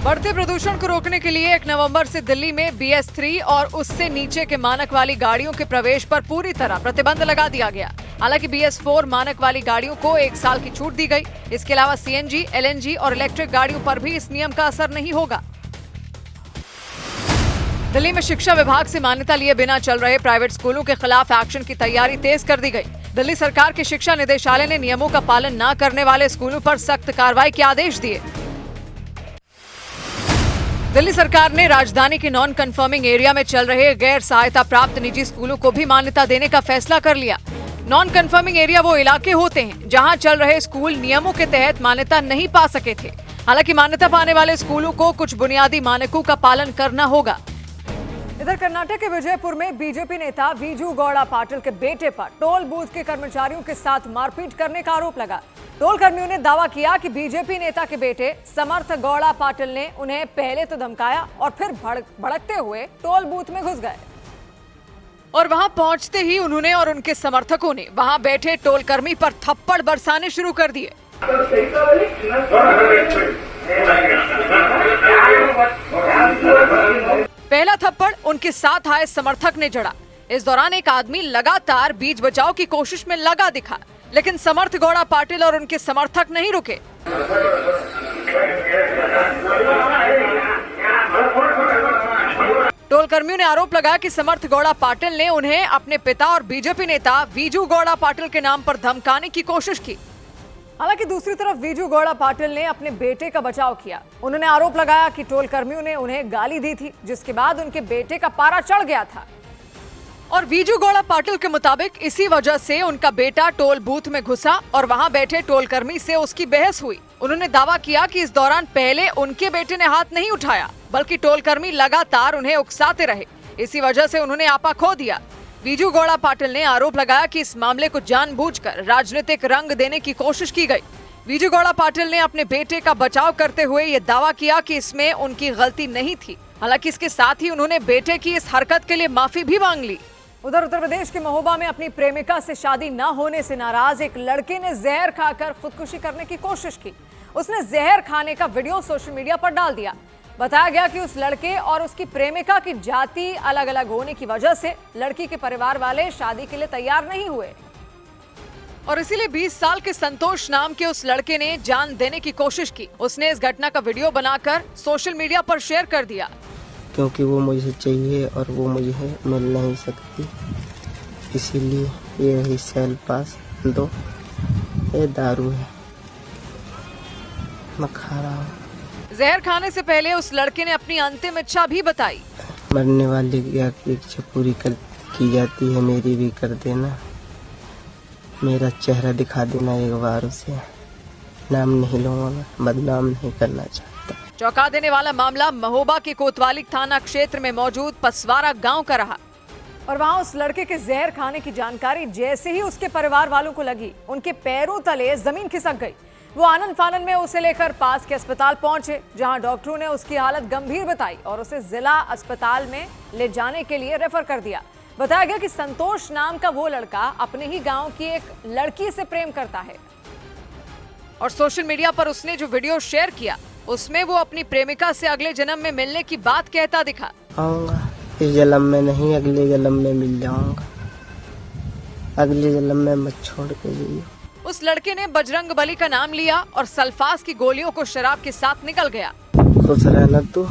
बढ़ते प्रदूषण को रोकने के लिए 1 नवंबर से दिल्ली में BS3 और उससे नीचे के मानक वाली गाड़ियों के प्रवेश पर पूरी तरह प्रतिबंध लगा दिया गया। हालांकि BS4 मानक वाली गाड़ियों को 1 साल की छूट दी गई। इसके अलावा CNG, LNG और इलेक्ट्रिक गाड़ियों पर भी इस नियम का असर नहीं होगा। दिल्ली में शिक्षा विभाग से मान्यता लिए बिना चल रहे प्राइवेट स्कूलों के खिलाफ एक्शन की तैयारी तेज कर दी गई। दिल्ली सरकार के शिक्षा निदेशालय ने नियमों का पालन न करने वाले स्कूलों पर सख्त कार्रवाई के आदेश दिए। दिल्ली सरकार ने राजधानी के नॉन कंफर्मिंग एरिया में चल रहे गैर सहायता प्राप्त निजी स्कूलों को भी मान्यता देने का फैसला कर लिया। नॉन कंफर्मिंग एरिया वो इलाके होते हैं जहां चल रहे स्कूल नियमों के तहत मान्यता नहीं पा सके थे। हालांकि मान्यता पाने वाले स्कूलों को कुछ बुनियादी मानकों का पालन करना होगा। इधर कर्नाटक के विजयपुर में बीजेपी नेता वीजू गौड़ा पाटिल के बेटे पर टोल बूथ के कर्मचारियों के साथ मारपीट करने का आरोप लगा। टोल कर्मियों ने दावा किया कि बीजेपी नेता के बेटे समर्थ गौड़ा पाटिल ने उन्हें पहले तो धमकाया और फिर भड़कते हुए टोल बूथ में घुस गए और वहां पहुंचते ही उन्होंने और उनके समर्थकों ने वहां बैठे टोल कर्मी पर थप्पड़ बरसाने शुरू कर दिए। पहला थप्पड़ उनके साथ आए समर्थक ने जड़ा। इस दौरान एक आदमी लगातार बीच बचाव की कोशिश में लगा दिखा, लेकिन समर्थ गौड़ा पाटिल और उनके समर्थक नहीं रुके। टोल कर्मियों ने आरोप लगाया कि समर्थ गौड़ा पाटिल ने उन्हें अपने पिता और बीजेपी नेता वीजू गौड़ा पाटिल के नाम पर धमकाने की कोशिश की। हालांकि दूसरी तरफ वीजू गौड़ा पाटिल ने अपने बेटे का बचाव किया। उन्होंने आरोप लगाया कि टोल कर्मियों ने उन्हें गाली दी थी, जिसके बाद उनके बेटे का पारा चढ़ गया था और वीजू गौड़ा पाटिल के मुताबिक इसी वजह से उनका बेटा टोल बूथ में घुसा और वहां बैठे टोल कर्मी से उसकी बहस हुई। उन्होंने दावा किया कि इस दौरान पहले उनके बेटे ने हाथ नहीं उठाया, बल्कि टोल कर्मी लगातार उन्हें उकसाते रहे। इसी वजह से उन्होंने आपा खो दिया। वीजू गौड़ा पाटिल ने आरोप लगाया कि इस मामले को जानबूझकर राजनीतिक रंग देने की कोशिश की गई। वीजू गौड़ा पाटिल ने अपने बेटे का बचाव करते हुए ये दावा किया कि इसमें उनकी गलती नहीं थी। हालांकि इसके साथ ही उन्होंने बेटे की इस हरकत के लिए माफी भी मांग ली। उधर उत्तर प्रदेश के महोबा में अपनी प्रेमिका से शादी न होने से नाराज एक लड़के ने जहर खाकर खुदकुशी करने की कोशिश की। उसने जहर खाने का वीडियो सोशल मीडिया पर डाल दिया। बताया गया कि उस लड़के और उसकी प्रेमिका की जाति अलग अलग होने की वजह से लड़की के परिवार वाले शादी के लिए तैयार नहीं हुए और इसीलिए 20 साल के संतोष नाम के उस लड़के ने जान देने की कोशिश की। उसने इस घटना का वीडियो बनाकर सोशल मीडिया पर शेयर कर दिया। क्योंकि वो मुझे चाहिए और वो मुझे मिल नहीं सकती, इसीलिए ये रही सेल पास दो, ये दारू है, मैं खा रहा हूँ। जहर खाने से पहले उस लड़के ने अपनी अंतिम इच्छा भी बताई। मरने वाले की इच्छा पूरी की जाती है, मेरी भी कर देना, मेरा चेहरा दिखा देना एक बार उसे, नाम नहीं लूंगा मैं, बदनाम नहीं करना चाहता। चौंका देने वाला मामला महोबा के कोतवाली थाना क्षेत्र में मौजूद पसवारा गांव का रहा और वहां उस लड़के के जहर खाने की जानकारी जैसे ही उसके परिवार वालों को लगी, उनके पैरों तले जमीन खिसक गई। वो आनन फानन में उसे लेकर पास के अस्पताल पहुंचे, जहां डॉक्टरों ने उसकी हालत गंभीर बताई और उसे जिला अस्पताल में ले जाने के लिए रेफर कर दिया। बताया गया कि संतोष नाम का वो लड़का अपने ही गांव की एक लड़की से प्रेम करता है और सोशल मीडिया पर उसने जो वीडियो शेयर किया उसमें वो अपनी प्रेमिका से अगले जन्म में मिलने की बात कहता दिखा। आऊंगा, इस जन्म में नहीं, अगले जन्म में मिल जाऊंगा, अगले जन्म में मत छोड़ के जाइए। उस लड़के ने बजरंग बली का नाम लिया और सल्फास की गोलियों को शराब के साथ निकल गया। खुश रहना तू,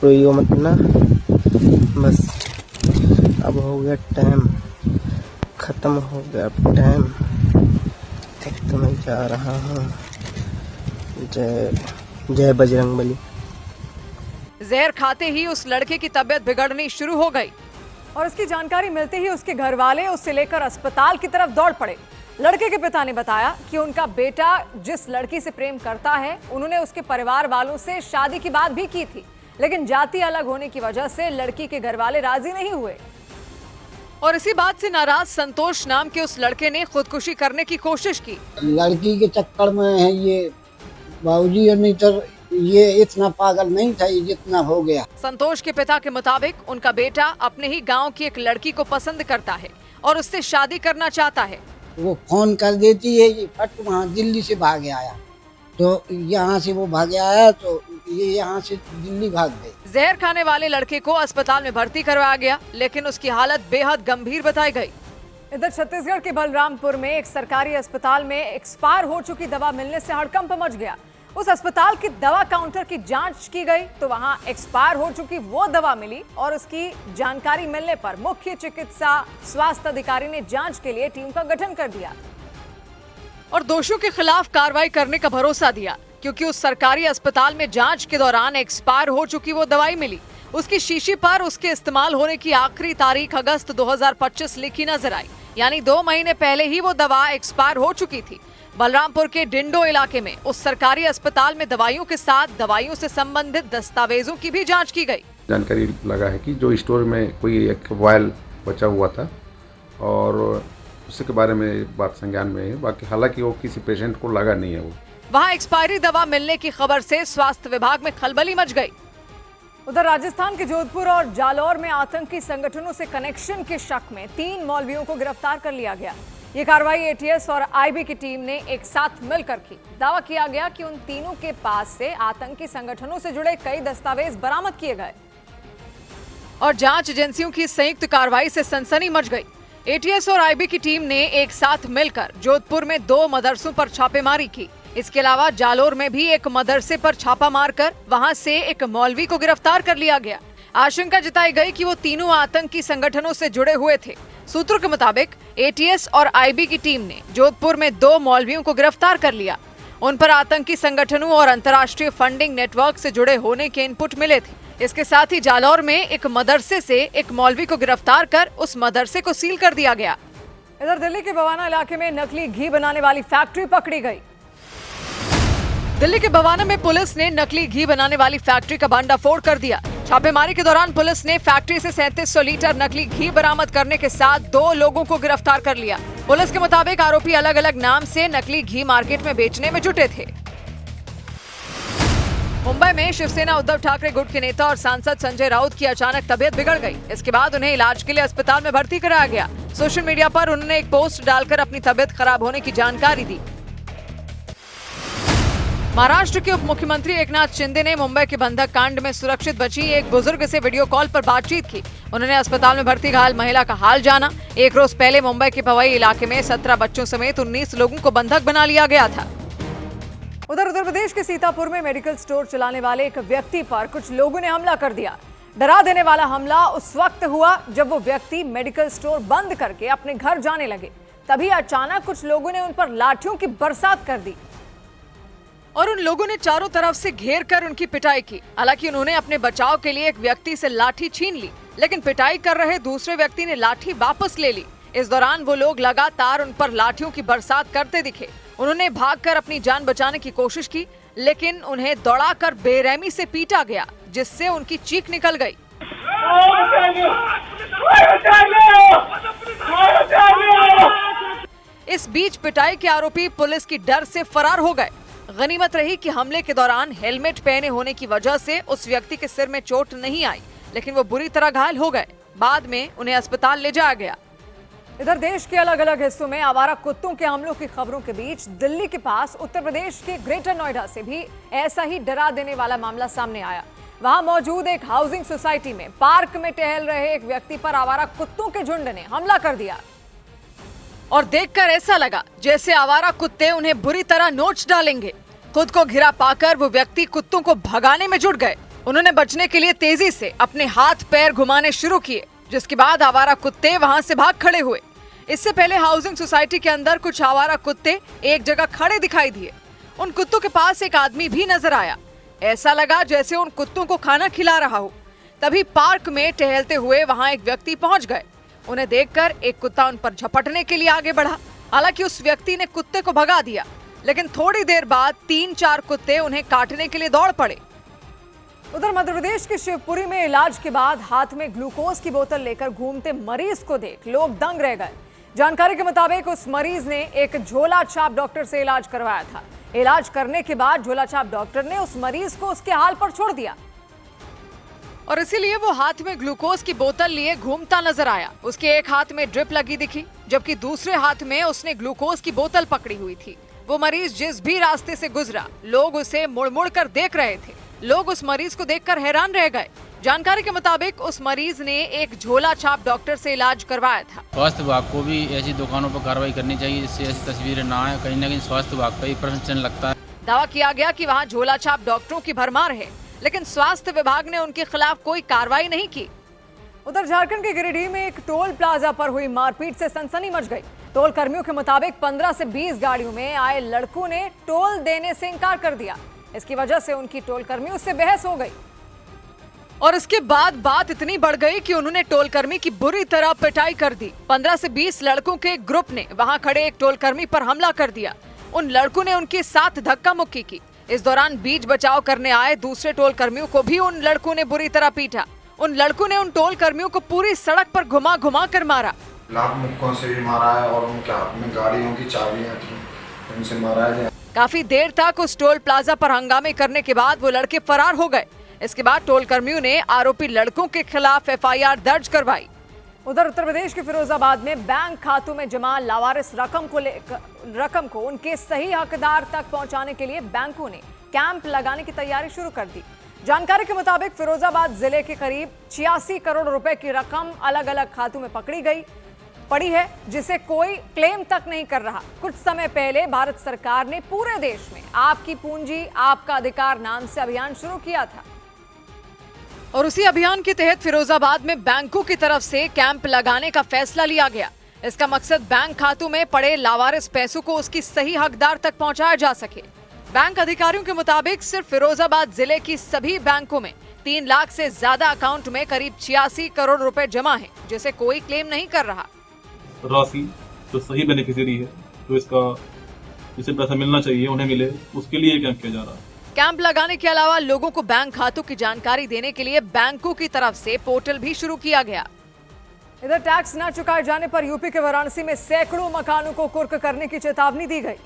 रोइयो मत ना, बस अब हो गया टाइम, खत्म हो गया टाइम, देख तो मैं जा रहा हूँ। जय जय बजरंग बली। जहर खाते ही उस लड़के की तबीयत बिगड़नी शुरू हो गई और इसकी जानकारी मिलते ही उसके घर वाले उसे लेकर अस्पताल की तरफ दौड़ पड़े। लड़के के पिता ने बताया कि उनका बेटा जिस लड़की से प्रेम करता है, उन्होंने उसके परिवार वालों से शादी की बात भी की थी, लेकिन जाति अलग होने की वजह से लड़की के घर वाले राजी नहीं हुए और इसी बात से नाराज संतोष नाम के उस लड़के ने खुदकुशी करने की कोशिश की। लड़की के चक्कर में है ये बाबूजी, नहीं तो ये इतना पागल नहीं था ये जितना हो गया। संतोष के पिता के मुताबिक उनका बेटा अपने ही गांव की एक लड़की को पसंद करता है और उससे शादी करना चाहता है। वो फोन कर देती है, ये फट वहाँ दिल्ली से भाग आया, तो यहाँ से वो भाग आया तो ये यहाँ से दिल्ली भाग गए। जहर खाने वाले लड़के को अस्पताल में भर्ती करवाया गया, लेकिन उसकी हालत बेहद गंभीर बताई गई। इधर छत्तीसगढ़ के बलरामपुर में एक सरकारी अस्पताल में एक्सपायर हो चुकी दवा मिलने से हड़कंप मच गया। उस अस्पताल की दवा काउंटर की जांच की गई तो वहां एक्सपायर हो चुकी वो दवा मिली और उसकी जानकारी मिलने पर मुख्य चिकित्सा स्वास्थ्य अधिकारी ने जांच के लिए टीम का गठन कर दिया और दोषियों के खिलाफ कार्रवाई करने का भरोसा दिया, क्योंकि उस सरकारी अस्पताल में जांच के दौरान एक्सपायर हो चुकी वो दवाई मिली। उसकी शीशी पर उसके इस्तेमाल होने की आखिरी तारीख अगस्त 2025 लिखी नजर आई, यानी 2 महीने पहले ही वो दवा एक्सपायर हो चुकी थी। बलरामपुर के डिंडो इलाके में उस सरकारी अस्पताल में दवाइयों के साथ दवाइयों से संबंधित दस्तावेजों की भी जांच की गई। जानकारी लगा है कि जो स्टोर में कोई एक वायल बचा हुआ था और उसके बारे में बात संज्ञान में है, बाकी हालांकि वो किसी पेशेंट को लगा नहीं है। वो वहाँ एक्सपायरी दवा मिलने की खबर से स्वास्थ्य विभाग में खलबली मच गई। उधर राजस्थान के जोधपुर और जालौर में आतंकी संगठनों से कनेक्शन के शक में 3 मौलवियों को गिरफ्तार कर लिया गया। ये कार्रवाई एटीएस और आईबी की टीम ने एक साथ मिलकर की। दावा किया गया कि उन तीनों के पास से आतंकी संगठनों से जुड़े कई दस्तावेज बरामद किए गए और जांच एजेंसियों की संयुक्त कार्रवाई से सनसनी मच गई। एटीएस और आईबी की टीम ने एक साथ मिलकर जोधपुर में 2 मदरसों पर छापेमारी की। इसके अलावा जालोर में भी एक मदरसे पर छापा मारकर वहां से एक मौलवी को गिरफ्तार कर लिया गया। आशंका जताई गई कि वो तीनों आतंकी संगठनों से जुड़े हुए थे। सूत्रों के मुताबिक एटीएस और आईबी की टीम ने जोधपुर में 2 मौलवियों को गिरफ्तार कर लिया। उन पर आतंकी संगठनों और अंतर्राष्ट्रीय फंडिंग नेटवर्क से जुड़े होने के इनपुट मिले थे। इसके साथ ही जालौर में एक मदरसे से एक मौलवी को गिरफ्तार कर उस मदरसे को सील कर दिया गया। इधर दिल्ली के बवाना इलाके में नकली घी बनाने वाली फैक्ट्री पकड़ी गई। दिल्ली के बवाना में पुलिस ने नकली घी बनाने वाली फैक्ट्री का भंडाफोड़ कर दिया। छापेमारी के दौरान पुलिस ने फैक्ट्री से 3700 लीटर नकली घी बरामद करने के साथ 2 लोगों को गिरफ्तार कर लिया। पुलिस के मुताबिक आरोपी अलग अलग नाम से नकली घी मार्केट में बेचने में जुटे थे। मुंबई में शिवसेना उद्धव ठाकरे गुट के नेता और सांसद संजय राउत की अचानक तबीयत बिगड़ गई। इसके बाद उन्हें इलाज के लिए अस्पताल में भर्ती कराया गया। सोशल मीडिया पर उन्होंने एक पोस्ट डालकर अपनी तबीयत खराब होने की जानकारी दी। महाराष्ट्र के उप मुख्यमंत्री एकनाथ शिंदे ने मुंबई के बंधक कांड में सुरक्षित बची एक बुजुर्ग से वीडियो कॉल पर बातचीत की। उन्होंने अस्पताल में भर्ती घायल महिला का हाल जाना। एक रोज पहले मुंबई के पवई इलाके में 17 बच्चों समेत 19 लोगों को बंधक बना लिया गया था। उधर उत्तर प्रदेश के सीतापुर में मेडिकल स्टोर चलाने वाले एक व्यक्ति पर कुछ लोगों ने हमला कर दिया। डरा देने वाला हमला उस वक्त हुआ जब वो व्यक्ति मेडिकल स्टोर बंद करके अपने घर जाने लगे। तभी अचानक कुछ लोगों ने उन पर लाठियों की बरसात कर दी और उन लोगों ने चारों तरफ से घेर कर उनकी पिटाई की। हालांकि उन्होंने अपने बचाव के लिए एक व्यक्ति से लाठी छीन ली, लेकिन पिटाई कर रहे दूसरे व्यक्ति ने लाठी वापस ले ली। इस दौरान वो लोग लगातार उन पर लाठियों की बरसात करते दिखे। उन्होंने भागकर अपनी जान बचाने की कोशिश की, लेकिन उन्हें दौड़ाकर बेरहमी से पीटा गया, जिससे उनकी चीख निकल गई। इस बीच पिटाई के आरोपी पुलिस की डर से फरार हो गए। गनीमत रही कि हमले के दौरान हेलमेट पहने होने की वजह से उस व्यक्ति के सिर में चोट नहीं आई, लेकिन वो बुरी तरह घायल हो गए। बाद में उन्हें अस्पताल ले जाया गया। इधर देश के अलग अलग हिस्सों में आवारा कुत्तों के हमलों की खबरों के बीच दिल्ली के पास उत्तर प्रदेश के ग्रेटर नोएडा से भी ऐसा ही डरा देने वाला मामला सामने आया। वहां मौजूद एक हाउसिंग सोसाइटी में पार्क में टहल रहे एक व्यक्ति पर आवारा कुत्तों के झुंड ने हमला कर दिया और देखकर ऐसा लगा जैसे आवारा कुत्ते उन्हें बुरी तरह नोच डालेंगे। खुद को घिरा पाकर वो व्यक्ति कुत्तों को भगाने में जुट गए। उन्होंने बचने के लिए तेजी से अपने हाथ पैर घुमाने शुरू किए, जिसके बाद आवारा कुत्ते वहां से भाग खड़े हुए। इससे पहले हाउसिंग सोसाइटी के अंदर कुछ आवारा कुत्ते एक जगह खड़े दिखाई दिए। उन कुत्तों के पास एक आदमी भी नजर आया। ऐसा लगा जैसे उन कुत्तों को खाना खिला रहा हो। तभी पार्क में टहलते हुए वहां एक व्यक्ति पहुंच गए। उन्हें देखकर एक कुत्ता उन पर झपटने के लिए आगे बढ़ा। हालांकि उस व्यक्ति ने कुत्ते को भगा दिया, लेकिन थोड़ी देर बाद 3-4 कुत्ते उन्हें काटने के लिए दौड़ पड़े। उधर मध्य प्रदेश के शिवपुरी में इलाज के बाद हाथ में ग्लूकोज की बोतल लेकर घूमते मरीज को देख लोग दंग रह गए। जानकारी के मुताबिक उस मरीज ने एक झोला छाप डॉक्टर से इलाज करवाया था। इलाज करने के बाद झोला छाप डॉक्टर ने उस मरीज को उसके हाल पर छोड़ दिया और इसीलिए वो हाथ में ग्लूकोज की बोतल लिए घूमता नजर आया। उसके एक हाथ में ड्रिप लगी दिखी, जबकि दूसरे हाथ में उसने ग्लूकोज की बोतल पकड़ी हुई थी। वो मरीज जिस भी रास्ते से गुजरा, लोग उसे मुड़ मुड़ कर देख रहे थे। लोग उस मरीज को देखकर हैरान रह गए। जानकारी के मुताबिक उस मरीज ने एक झोला छाप डॉक्टर से इलाज करवाया था। स्वास्थ्य विभाग को भी ऐसी दुकानों पर कार्रवाई करनी चाहिए, जिससे ऐसी तस्वीरें ना आए। कहीं ना कहीं स्वास्थ्य विभाग पर ही प्रश्न चिन्ह लगता है। दावा किया गया कि वहां झोला छाप डॉक्टरों की भरमार है, लेकिन स्वास्थ्य विभाग ने उनके खिलाफ कोई कार्रवाई नहीं की। उधर झारखंड के गिरिडीह में एक टोल प्लाजा पर हुई मारपीट से सनसनी मच गई। टोल कर्मियों के मुताबिक 15 से 20 गाड़ियों में आए लड़कों ने टोल देने से इनकार कर दिया। इसकी वजह से उनकी टोल कर्मियों से बहस हो गई और इसके बाद बात इतनी बढ़ गई कि उन्होंने टोल कर्मी की बुरी तरह पिटाई कर दी। 15 से 20 लड़कों के एक ग्रुप ने वहां खड़े एक टोल कर्मी पर हमला कर दिया। उन लड़कों ने उनके साथ धक्का मुक्की की। इस दौरान बीच बचाव करने आए दूसरे टोल कर्मियों को भी उन लड़कों ने बुरी तरह पीटा। उन लड़कों ने उन टोल कर्मियों को पूरी सड़क पर घुमा घुमा कर मारा। लाख मुक्कों से भी मारा है और उनके हाथ में गाड़ियों की चाबियां थी, उनसे मारा है। काफी देर तक उस टोल प्लाजा पर हंगामे करने के बाद वो लड़के फरार हो गए। इसके बाद टोल कर्मियों ने आरोपी लड़कों के खिलाफ एफआईआर दर्ज करवाई। उधर उत्तर प्रदेश के फिरोजाबाद में बैंक खातों में जमा लावारिस रकम को उनके सही हकदार तक पहुंचाने के लिए बैंकों ने कैंप लगाने की तैयारी शुरू कर दी। जानकारी के मुताबिक फिरोजाबाद जिले के करीब 86 करोड़ रुपए की रकम अलग अलग खातों में पड़ी है, जिसे कोई क्लेम तक नहीं कर रहा। कुछ समय पहले भारत सरकार ने पूरे देश में आपकी पूंजी आपका अधिकार नाम से अभियान शुरू किया था और उसी अभियान के तहत फिरोजाबाद में बैंकों की तरफ से कैंप लगाने का फैसला लिया गया। इसका मकसद बैंक खातों में पड़े लावारिस पैसों को उसकी सही हकदार तक पहुंचाया जा सके। बैंक अधिकारियों के मुताबिक सिर्फ फिरोजाबाद जिले की सभी बैंकों में 3 लाख से ज्यादा अकाउंट में करीब 86 करोड़ रुपए जमा है, जिसे कोई क्लेम नहीं कर रहा। राशि जो सही बेनिफिशियरी है, तो इसका जिसे पैसा मिलना चाहिए उन्हें मिले, उसके लिए कैंप किया जा रहा है। कैंप लगाने के अलावा लोगों को बैंक खातों की जानकारी देने के लिए बैंकों की तरफ से पोर्टल भी शुरू किया गया। इधर टैक्स न चुकाए जाने पर यूपी के वाराणसी में सैकड़ों मकानों को कुर्क करने की चेतावनी दी गई।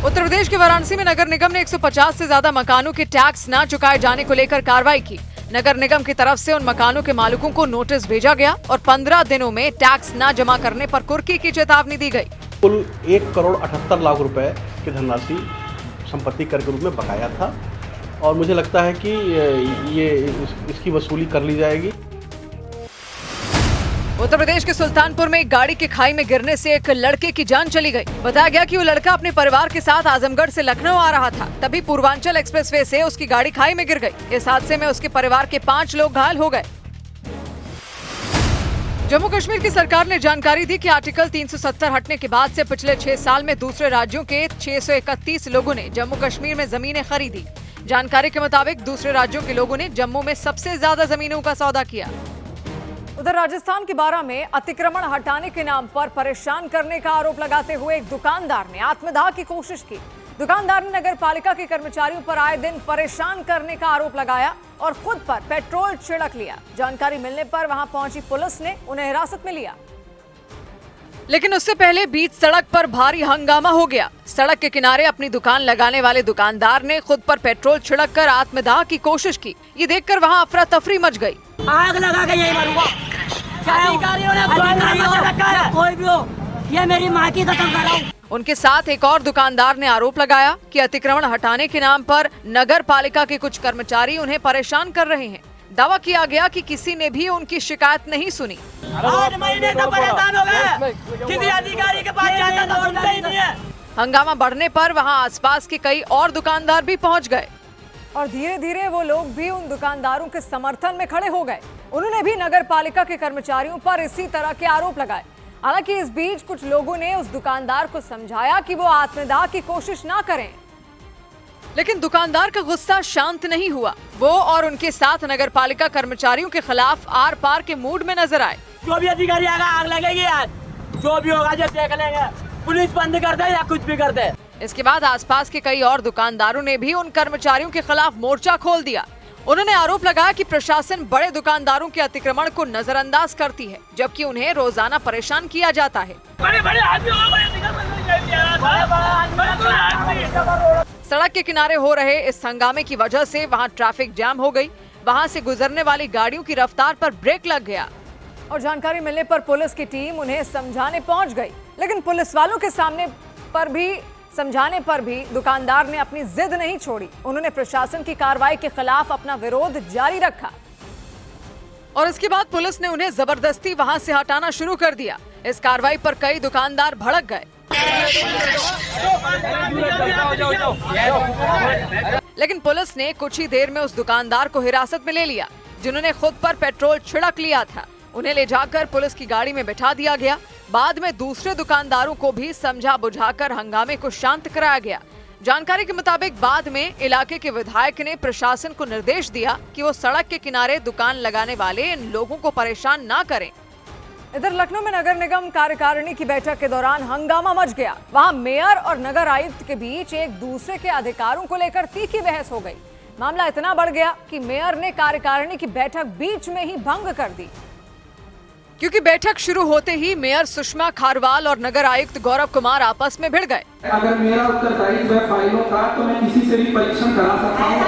उत्तर प्रदेश के वाराणसी में नगर निगम ने 150 से ज्यादा मकानों के टैक्स न चुकाए जाने को लेकर कार्रवाई की। नगर निगम की तरफ से उन मकानों के मालिकों को नोटिस भेजा गया और 15 दिनों में टैक्स न जमा करने पर कुर्की की चेतावनी दी गई। कुल 1 करोड़ 78 लाख रुपए की धनराशि संपत्ति कर के रूप में बकाया था और मुझे लगता है कि इसकी वसूली कर ली जाएगी। उत्तर प्रदेश के सुल्तानपुर में एक गाड़ी के खाई में गिरने से एक लड़के की जान चली गई। बताया गया कि वो लड़का अपने परिवार के साथ आजमगढ़ से लखनऊ आ रहा था, तभी पूर्वांचल एक्सप्रेसवे से उसकी गाड़ी खाई में गिर गई। इस हादसे में उसके परिवार के 5 लोग घायल हो गए। जम्मू कश्मीर की सरकार ने जानकारी दी कि आर्टिकल 370 हटने के बाद से पिछले 6 साल में दूसरे राज्यों के 631 लोगों ने जम्मू कश्मीर में जमीनें खरीदी। जानकारी के मुताबिक दूसरे राज्यों के लोगों ने जम्मू में सबसे ज्यादा जमीनों का सौदा किया। उधर राजस्थान के बारां में अतिक्रमण हटाने के नाम पर परेशान करने का आरोप लगाते हुए एक दुकानदार ने आत्मदाह की कोशिश की। दुकानदार ने नगर पालिका के कर्मचारियों पर आए दिन परेशान करने का आरोप लगाया और खुद पर पेट्रोल छिड़क लिया। जानकारी मिलने पर वहां पहुंची पुलिस ने उन्हें हिरासत में लिया, लेकिन उससे पहले बीच सड़क पर भारी हंगामा हो गया। सड़क के किनारे अपनी दुकान लगाने वाले दुकानदार ने खुद पर पेट्रोल छिड़क कर आत्मदाह की कोशिश की। ये देखकर वहां अफरा तफरी मच गई। आग लगा के यही मरूंगा, कोई भी हो, ये मेरी माँ की कसम कर रहा हूं। उनके साथ एक और दुकानदार ने आरोप लगाया कि अतिक्रमण हटाने के नाम पर नगर पालिका के कुछ कर्मचारी उन्हें परेशान कर रहे हैं। दावा किया गया कि किसी ने भी उनकी शिकायत नहीं सुनी। 8 महीने से परेशान हो गए, किसी अधिकारी के पास जाता तो सुनते ही नहीं है। हंगामा बढ़ने पर वहां आसपास के कई और दुकानदार भी पहुंच गए और धीरे धीरे वो लोग भी उन दुकानदारों के समर्थन में खड़े हो गए। उन्होंने भी नगर पालिका के कर्मचारियों पर इसी तरह के आरोप लगाए। हालांकि इस बीच कुछ लोगों ने उस दुकानदार को समझाया कि वो आत्मदाह की कोशिश ना करें, लेकिन दुकानदार का गुस्सा शांत नहीं हुआ। वो और उनके साथ नगर पालिका कर्मचारियों के खिलाफ आर पार के मूड में नजर आए। जो भी अधिकारी आएगा आग लगेगी यार, जो भी होगा जो देख लेंगे, पुलिस बंद कर दे या कुछ भी कर दे। इसके बाद आसपास के कई और दुकानदारों ने भी उन कर्मचारियों के खिलाफ मोर्चा खोल दिया। उन्होंने आरोप लगाया कि प्रशासन बड़े दुकानदारों के अतिक्रमण को नजरअंदाज करती है, जबकि उन्हें रोजाना परेशान किया जाता है। सड़क के किनारे हो रहे इस हंगामे की वजह से वहां ट्रैफिक जाम हो गई। वहां से गुजरने वाली गाड़ियों की रफ्तार पर ब्रेक लग गया और जानकारी मिलने पर पुलिस की टीम उन्हें समझाने पहुंच गई, लेकिन पुलिस वालों के समझाने पर भी दुकानदार ने अपनी जिद नहीं छोड़ी। उन्होंने प्रशासन की कार्रवाई के खिलाफ अपना विरोध जारी रखा और इसके बाद पुलिस ने उन्हें जबरदस्ती वहां से हटाना शुरू कर दिया। इस कार्रवाई पर कई दुकानदार भड़क गए। लेकिन पुलिस ने कुछ ही देर में उस दुकानदार को हिरासत में ले लिया जिन्होंने खुद पर पेट्रोल छिड़क लिया था। उन्हें ले जाकर पुलिस की गाड़ी में बैठा दिया गया। बाद में दूसरे दुकानदारों को भी समझा बुझाकर हंगामे को शांत कराया गया। जानकारी के मुताबिक बाद में इलाके के विधायक ने प्रशासन को निर्देश दिया कि वो सड़क के किनारे दुकान लगाने वाले इन लोगों को परेशान ना करें। इधर लखनऊ में नगर निगम कार्यकारिणी की बैठक के दौरान हंगामा मच गया। वहां मेयर और नगर आयुक्त के बीच एक दूसरे के अधिकारों को लेकर तीखी बहस हो गई। मामला इतना बढ़ गया कि मेयर ने कार्यकारिणी की बैठक बीच में ही भंग कर दी, क्योंकि बैठक शुरू होते ही मेयर सुषमा खारवाल और नगर आयुक्त गौरव कुमार आपस में भिड़ गए। अगर मेरा उत्तरदायी है फाइलों का तो मैं किसी से भी परीक्षण करा सकता हूं।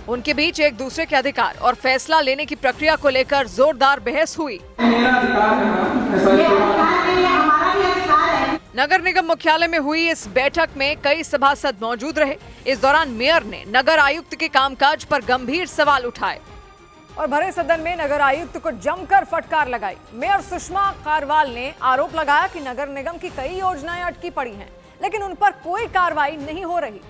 उनके बीच एक दूसरे के अधिकार और फैसला लेने की प्रक्रिया को लेकर जोरदार बहस हुई। नगर निगम मुख्यालय में हुई इस बैठक में कई सभासद मौजूद रहे। इस दौरान मेयर ने नगर आयुक्त के कामकाज पर गंभीर सवाल उठाए और भरे सदन में नगर आयुक्त को जमकर फटकार लगाई। मेयर सुषमा खारवाल ने आरोप लगाया कि नगर निगम की कई योजनाएं अटकी पड़ी हैं, लेकिन उन पर कोई कार्रवाई नहीं हो रही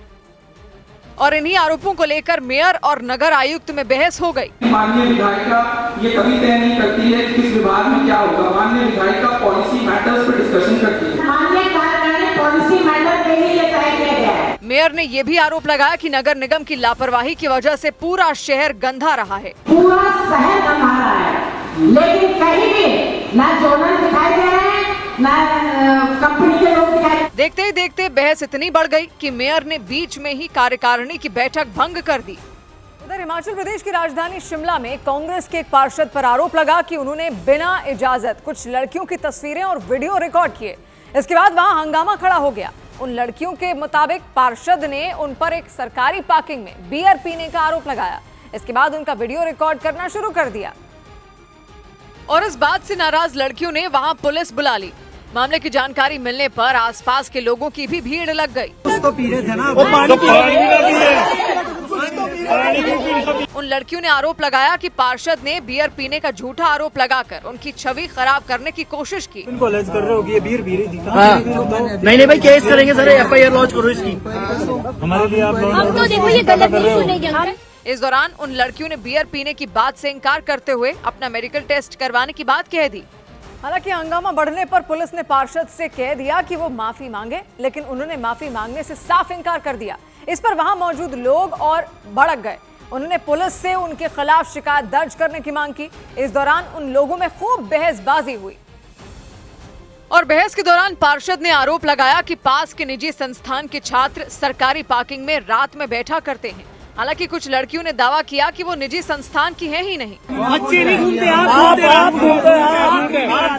और इन्हीं आरोपों को लेकर मेयर और नगर आयुक्त में बहस हो गई। माननीय विधायिका ये कभी तय नहीं करती है कि किस विभाग में क्या होगा। माननीय विधायिका पॉलिसी मैटर्स पर डिस्कशन करती है। माननीय कार्यकारिणी पॉलिसी मैटर पे ही ये तय किया गया है। मेयर ने ये भी आरोप लगाया कि नगर निगम की लापरवाही की वजह से पूरा शहर गंदा रहा है। पूरा शहर गंदा रहा है, लेकिन कहीं भी ना जोनल दिखाई दे रहे हैं, ना कंपनी के लोग दिखाई। देखते ही देखते बहस इतनी बढ़ गई कि मेयर ने बीच में ही कार्यकारिणी की बैठक भंग कर दी। उधर हिमाचल प्रदेश की राजधानी शिमला में कांग्रेस के एक पार्षद पर आरोप लगा कि उन्होंने बिना इजाजत कुछ लड़कियों की तस्वीरें और वीडियो रिकॉर्ड किए। इसके बाद वहां हंगामा खड़ा हो गया। उन लड़कियों के मुताबिक पार्षद ने उन पर एक सरकारी पार्किंग में बियर पीने का आरोप लगाया। इसके बाद उनका वीडियो रिकॉर्ड करना शुरू कर दिया और इस बात से नाराज लड़कियों ने वहां पुलिस बुला ली। मामले की जानकारी मिलने पर आसपास के लोगों की भी भीड़ लग गई। उन लड़कियों ने आरोप लगाया कि पार्षद ने बियर पीने का झूठा आरोप लगाकर उनकी छवि खराब करने की कोशिश की। इनको अलर्ट कर रहे हो कि ये बियर पी रही थी। नहीं भाई, केस करेंगे सर, एफआईआर लॉन्च करो इसकी। हमारे लिए आप हम तो देखो ये गलत नहीं सुनेंगे। इस दौरान उन लड़कियों ने बियर पीने की बात से इनकार करते हुए अपना मेडिकल टेस्ट करवाने की बात कह दी। हालांकि हंगामा बढ़ने पर पुलिस ने पार्षद से कह दिया कि वो माफी मांगे, लेकिन उन्होंने माफी मांगने से साफ इनकार कर दिया। इस पर वहां मौजूद लोग और भड़क गए। उन्होंने पुलिस से उनके खिलाफ शिकायत दर्ज करने की मांग की। इस दौरान उन लोगों में खूब बहसबाजी हुई और बहस के दौरान पार्षद ने आरोप लगाया कि पास के निजी संस्थान के छात्र सरकारी पार्किंग में रात में बैठा करते हैं। हालांकि कुछ लड़कियों ने दावा किया कि वो निजी संस्थान की है ही नहीं। बच्चे नहीं घूमते, आप घूमते हो, आप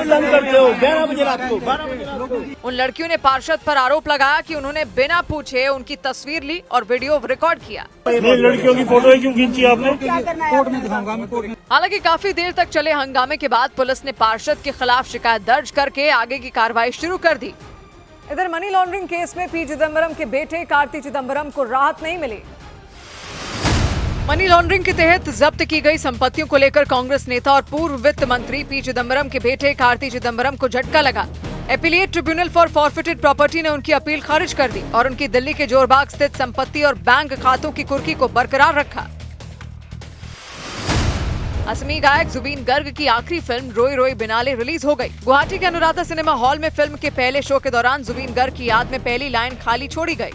तंग करते हो 11 बजे रात को। उन लड़कियों ने पार्षद पर आरोप लगाया कि उन्होंने बिना पूछे उनकी तस्वीर ली और वीडियो रिकॉर्ड किया। लड़कियों की फोटो क्यों खींची आपने? कोर्ट में दिखाऊंगा मैं कोर्ट में। हालांकि काफी देर तक चले हंगामे के बाद पुलिस ने पार्षद के खिलाफ शिकायत दर्ज करके आगे की कार्रवाई शुरू कर दी। इधर मनी लॉन्ड्रिंग केस में पी चिदंबरम के बेटे कार्ति चिदंबरम को राहत नहीं मिली। मनी लॉन्ड्रिंग के तहत जब्त की गई संपत्तियों को लेकर कांग्रेस नेता और पूर्व वित्त मंत्री पी चिदंबरम के बेटे कार्ति चिदंबरम को झटका लगा। एपीलिएट ट्रिब्यूनल फॉर फॉरफिटेड प्रॉपर्टी ने उनकी अपील खारिज कर दी और उनकी दिल्ली के जोरबाग स्थित संपत्ति और बैंक खातों की कुर्की को बरकरार रखा। असमी गायक जुबीन गर्ग की आखिरी फिल्म रोई रोई बिनाले रिलीज हो गई। गुवाहाटी के अनुराधा सिनेमा हॉल में फिल्म के पहले शो के दौरान जुबीन गर्ग की याद में पहली लाइन खाली छोड़ी गई।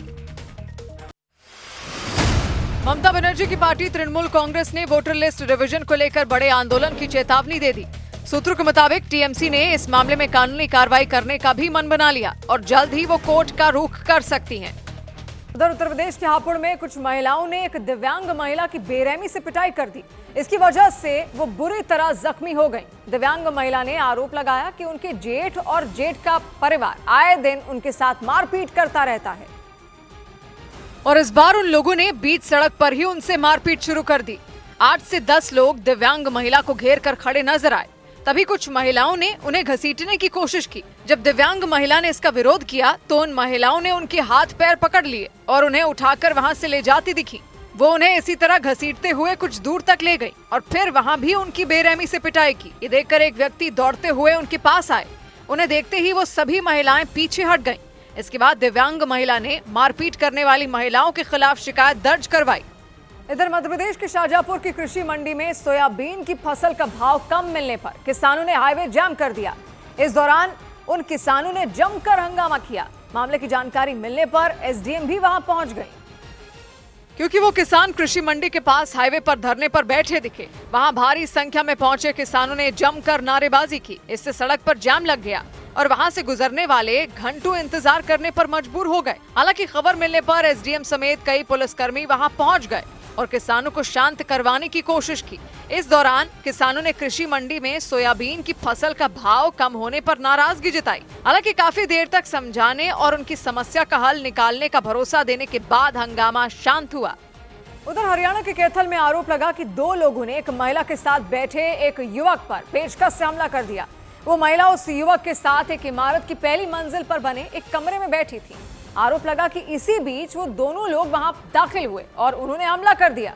ममता बनर्जी की पार्टी तृणमूल कांग्रेस ने वोटर लिस्ट रिवीजन को लेकर बड़े आंदोलन की चेतावनी दे दी। सूत्रों के मुताबिक टीएमसी ने इस मामले में कानूनी कार्रवाई करने का भी मन बना लिया और जल्द ही वो कोर्ट का रुख कर सकती हैं। उधर उत्तर प्रदेश के हापुड़ में कुछ महिलाओं ने एक दिव्यांग महिला की बेरहमी से पिटाई कर दी। इसकी वजह से वो बुरी तरह जख्मी हो गई। दिव्यांग महिला ने आरोप लगाया कि उनके जेठ और जेठ का परिवार आए दिन उनके साथ मारपीट करता रहता है और इस बार उन लोगों ने बीच सड़क पर ही उनसे मारपीट शुरू कर दी। 8 से 10 लोग दिव्यांग महिला को घेर कर खड़े नजर आए। तभी कुछ महिलाओं ने उन्हें घसीटने की कोशिश की। जब दिव्यांग महिला ने इसका विरोध किया तो उन महिलाओं ने उनके हाथ पैर पकड़ लिए और उन्हें उठाकर वहां से ले जाती दिखी। वो उन्हें इसी तरह घसीटते हुए कुछ दूर तक ले गई और फिर वहां भी उनकी बेरहमी से पिटाई की। ये देखकर एक व्यक्ति दौड़ते हुए उनके पास आए। उन्हें देखते ही वो सभी महिलाएं पीछे हट गईं। इसके बाद दिव्यांग महिला ने मारपीट करने वाली महिलाओं के खिलाफ शिकायत दर्ज करवाई। इधर मध्य प्रदेश के शाहजहांपुर की कृषि मंडी में सोयाबीन की फसल का भाव कम मिलने पर किसानों ने हाईवे जाम कर दिया। इस दौरान उन किसानों ने जमकर हंगामा किया। मामले की जानकारी मिलने पर एसडीएम भी वहां पहुंच गई। क्योंकि वो किसान कृषि मंडी के पास हाईवे पर धरने पर बैठे दिखे, वहां भारी संख्या में पहुंचे किसानों ने जमकर नारेबाजी की। इससे सड़क पर जाम लग गया और वहां से गुजरने वाले घंटों इंतजार करने पर मजबूर हो गए। हालांकि खबर मिलने पर एसडीएम समेत कई पुलिसकर्मी वहां पहुंच गए और किसानों को शांत करवाने की कोशिश की। इस दौरान किसानों ने कृषि मंडी में सोयाबीन की फसल का भाव कम होने पर नाराजगी जताई। हालांकि काफी देर तक समझाने और उनकी समस्या का हल निकालने का भरोसा देने के बाद हंगामा शांत हुआ। उधर हरियाणा के कैथल में आरोप लगा कि 2 लोगों ने एक महिला के साथ बैठे एक युवक पर पेचकस से हमला कर दिया। वो महिला उस युवक के साथ एक इमारत की पहली मंजिल पर बने एक कमरे में बैठी थी। आरोप लगा कि इसी बीच वो दोनों लोग वहां दाखिल हुए और उन्होंने हमला कर दिया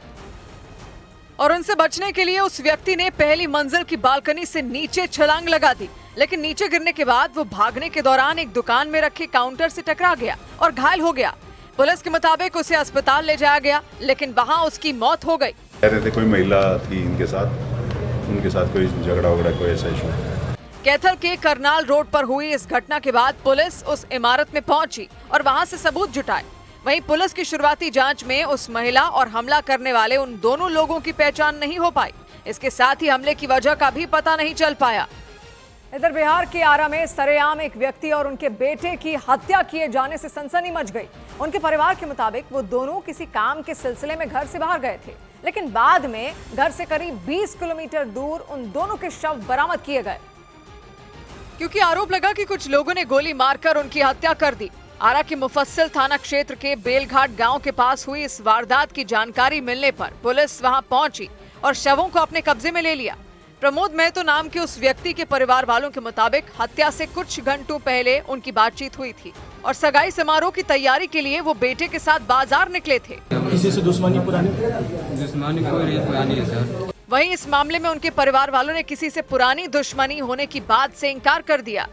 और उनसे बचने के लिए उस व्यक्ति ने पहली मंजिल की बालकनी से नीचे छलांग लगा दी। लेकिन नीचे गिरने के बाद वो भागने के दौरान एक दुकान में रखे काउंटर से टकरा गया और घायल हो गया। पुलिस के मुताबिक उसे अस्पताल ले जाया गया, लेकिन वहां उसकी मौत हो गई। कह रहे थे कोई महिला थी उनके साथ कोई झगड़ा वगड़ा कोई ऐसा इशू। कैथल के करनाल रोड पर हुई इस घटना के बाद पुलिस उस इमारत में पहुंची और वहां से सबूत जुटाए। वहीं पुलिस की शुरुआती जांच में उस महिला और हमला करने वाले उन दोनों लोगों की पहचान नहीं हो पाई। इसके साथ ही हमले की वजह का भी पता नहीं चल पाया। इधर बिहार के आरा में सरेआम एक व्यक्ति और उनके बेटे की हत्या किए जाने से सनसनी मच गई। उनके परिवार के मुताबिक वो दोनों किसी काम के सिलसिले में घर से बाहर गए थे, लेकिन बाद में घर से करीब 20 किलोमीटर दूर उन दोनों के शव बरामद किए गए। क्योंकि आरोप लगा कि कुछ लोगों ने गोली मारकर उनकी हत्या कर दी। आरा के मुफस्सिल थाना क्षेत्र के बेलघाट गांव के पास हुई इस वारदात की जानकारी मिलने पर पुलिस वहां पहुंची और शवों को अपने कब्जे में ले लिया। प्रमोद महतो नाम के उस व्यक्ति के परिवार वालों के मुताबिक हत्या से कुछ घंटों पहले उनकी बातचीत हुई थी और सगाई समारोह की तैयारी के लिए वो बेटे के साथ बाजार निकले थे। किसी से दुश्मनी पुरानी पुरानी है सर। वहीं इस मामले में उनके परिवार वालों ने किसी से पुरानी दुश्मनी होने की बात से इनकार कर दिया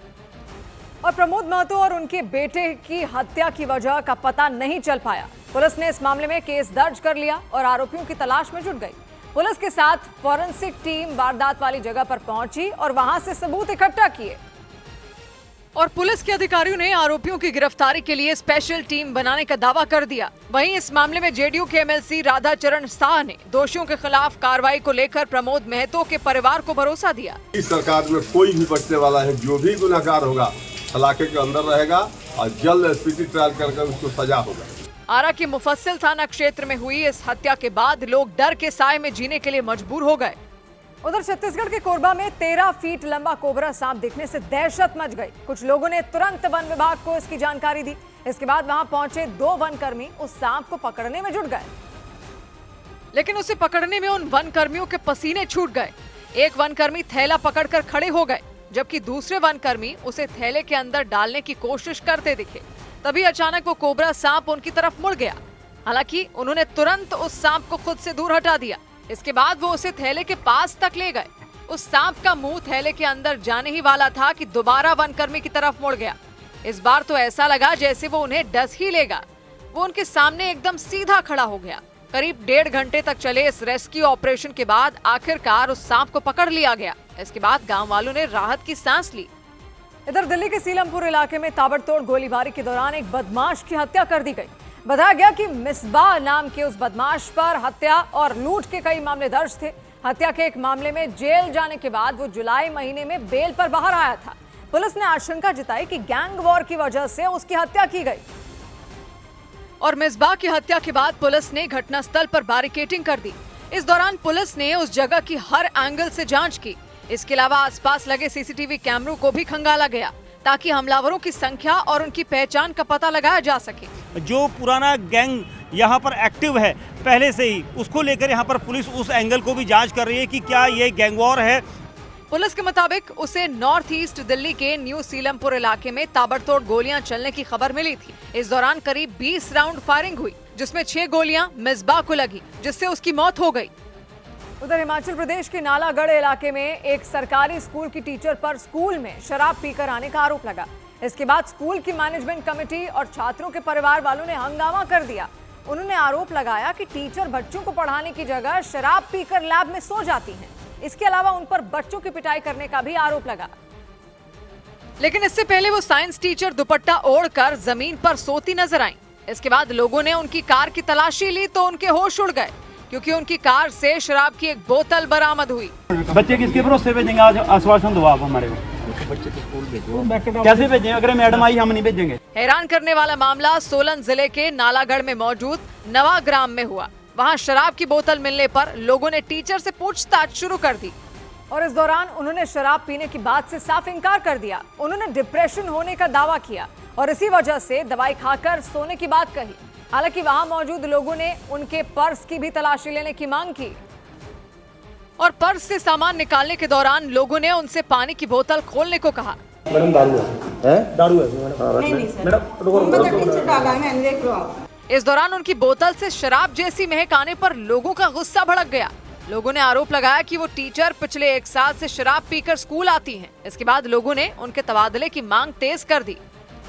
और प्रमोद महतो और उनके बेटे की हत्या की वजह का पता नहीं चल पाया। पुलिस ने इस मामले में केस दर्ज कर लिया और आरोपियों की तलाश में जुट गई। पुलिस के साथ फॉरेंसिक टीम वारदात वाली जगह पर पहुंची और वहां से सबूत इकट्ठा किए और पुलिस के अधिकारियों ने आरोपियों की गिरफ्तारी के लिए स्पेशल टीम बनाने का दावा कर दिया। वहीं इस मामले में जेडीयू के एमएलसी राधाचरण शाह ने दोषियों के खिलाफ कार्रवाई को लेकर प्रमोद महतो के परिवार को भरोसा दिया। इस सरकार में कोई भी बचने वाला है, जो भी गुनहगार होगा सलाखे के अंदर रहेगा और जल्द स्पीडी ट्रायल कर उसको सजा होगा। आरा के मुफस्सिल थाना क्षेत्र में हुई इस हत्या के बाद लोग डर के साए में जीने के लिए मजबूर हो गए। उधर छत्तीसगढ़ के कोरबा में 13 फीट लंबा कोबरा सांप दिखने से दहशत मच गई। कुछ लोगों ने तुरंत वन विभाग को इसकी जानकारी दी। इसके बाद वहां पहुंचे 2 वनकर्मी उस सांप को पकड़ने में जुट गए, लेकिन उसे पकड़ने में उन वनकर्मियों के पसीने छूट गए। एक वनकर्मी थैला पकड़कर खड़े हो गए, जबकि दूसरे वनकर्मी उसे थैले के अंदर डालने की कोशिश करते दिखे। तभी अचानक वो कोबरा सांप उनकी तरफ मुड़ गया। हालांकि उन्होंने तुरंत उस सांप को खुद से दूर हटा दिया। इसके बाद वो उसे थैले के पास तक ले गए। उस सांप का मुंह थैले के अंदर जाने ही वाला था कि दोबारा वनकर्मी की तरफ मुड़ गया। इस बार तो ऐसा लगा जैसे वो उन्हें डस ही लेगा। वो उनके सामने एकदम सीधा खड़ा हो गया। करीब 1.5 घंटे तक चले इस रेस्क्यू ऑपरेशन के बाद आखिरकार उस सांप को पकड़ लिया गया। इसके बाद गांव वालों ने राहत की सांस ली। इधर दिल्ली के सीलमपुर इलाके में ताबड़तोड़ गोलीबारी के दौरान एक बदमाश की हत्या कर दी गई। बताया गया कि मिसबाह नाम के उस बदमाश पर हत्या और लूट के कई मामले दर्ज थे। हत्या के एक मामले में जेल जाने के बाद वो जुलाई महीने में बेल पर बाहर आया था। पुलिस ने आशंका जताई कि गैंग वॉर की वजह से उसकी हत्या की गई और मिसबाह की हत्या के बाद पुलिस ने घटनास्थल पर बैरिकेडिंग कर दी। इस दौरान पुलिस ने उस जगह की हर एंगल से जांच की। इसके अलावा आसपास लगे सीसीटीवी कैमरों को भी खंगाला गया ताकि हमलावरों की संख्या और उनकी पहचान का पता लगाया जा सके। जो पुराना गैंग यहाँ पर एक्टिव है पहले से ही, उसको लेकर यहाँ पर पुलिस उस एंगल को भी जांच कर रही है कि क्या ये गैंग वॉर है। पुलिस के मुताबिक उसे नॉर्थ ईस्ट दिल्ली के न्यू सीलमपुर इलाके में ताबड़तोड़ गोलियां चलने की खबर मिली थी। इस दौरान करीब 20 राउंड फायरिंग हुई, जिसमें 6 गोलियां मिसबाह को लगी, जिससे उसकी मौत हो गई। उधर हिमाचल प्रदेश के नालागढ़ इलाके में एक सरकारी स्कूल की टीचर पर स्कूल में शराब पीकर आने का आरोप लगा। इसके बाद स्कूल की मैनेजमेंट कमेटी और छात्रों के परिवार वालों ने हंगामा कर दिया। उन्होंने आरोप लगाया कि टीचर बच्चों को पढ़ाने की जगह शराब पीकर लैब में सो जाती हैं। इसके अलावा उन पर बच्चों की पिटाई करने का भी आरोप लगा। लेकिन इससे पहले वो साइंस टीचर दुपट्टा ओढ़कर जमीन पर सोती नजर आईं। इसके बाद लोगों ने उनकी कार की तलाशी ली तो उनके होश उड़ गए, क्योंकि उनकी कार से शराब की एक बोतल बरामद हुई। बच्चे किसके भरोसे भेजेंगे? आज आश्वासन दो आप हमारे को। बच्चे तो स्कूल भेजो, कैसे भेजें? अगर मैडम आई हम नहीं भेजेंगे। हैरान करने वाला मामला सोलन जिले के नालागढ़ में मौजूद नवाग्राम में हुआ। वहां शराब की बोतल मिलने पर लोगों ने टीचर से पूछताछ शुरू कर दी और इस दौरान उन्होंने शराब पीने की बात से साफ इनकार कर दिया। उन्होंने डिप्रेशन होने का दावा किया और इसी वजह से दवाई खाकर सोने की बात कही। हालांकि वहां मौजूद लोगों ने उनके पर्स की भी तलाशी लेने की मांग की और पर्स से सामान निकालने के दौरान लोगों ने उनसे पानी की बोतल खोलने को कहा। मैडम दारू है? दारू है मैडम। इस दौरान उनकी बोतल से शराब जैसी महक आने पर लोगों का गुस्सा भड़क गया। लोगों ने आरोप लगाया कि वो टीचर पिछले 1 साल से शराब पीकर स्कूल आती हैं। इसके बाद लोगों ने उनके तबादले की मांग तेज कर दी।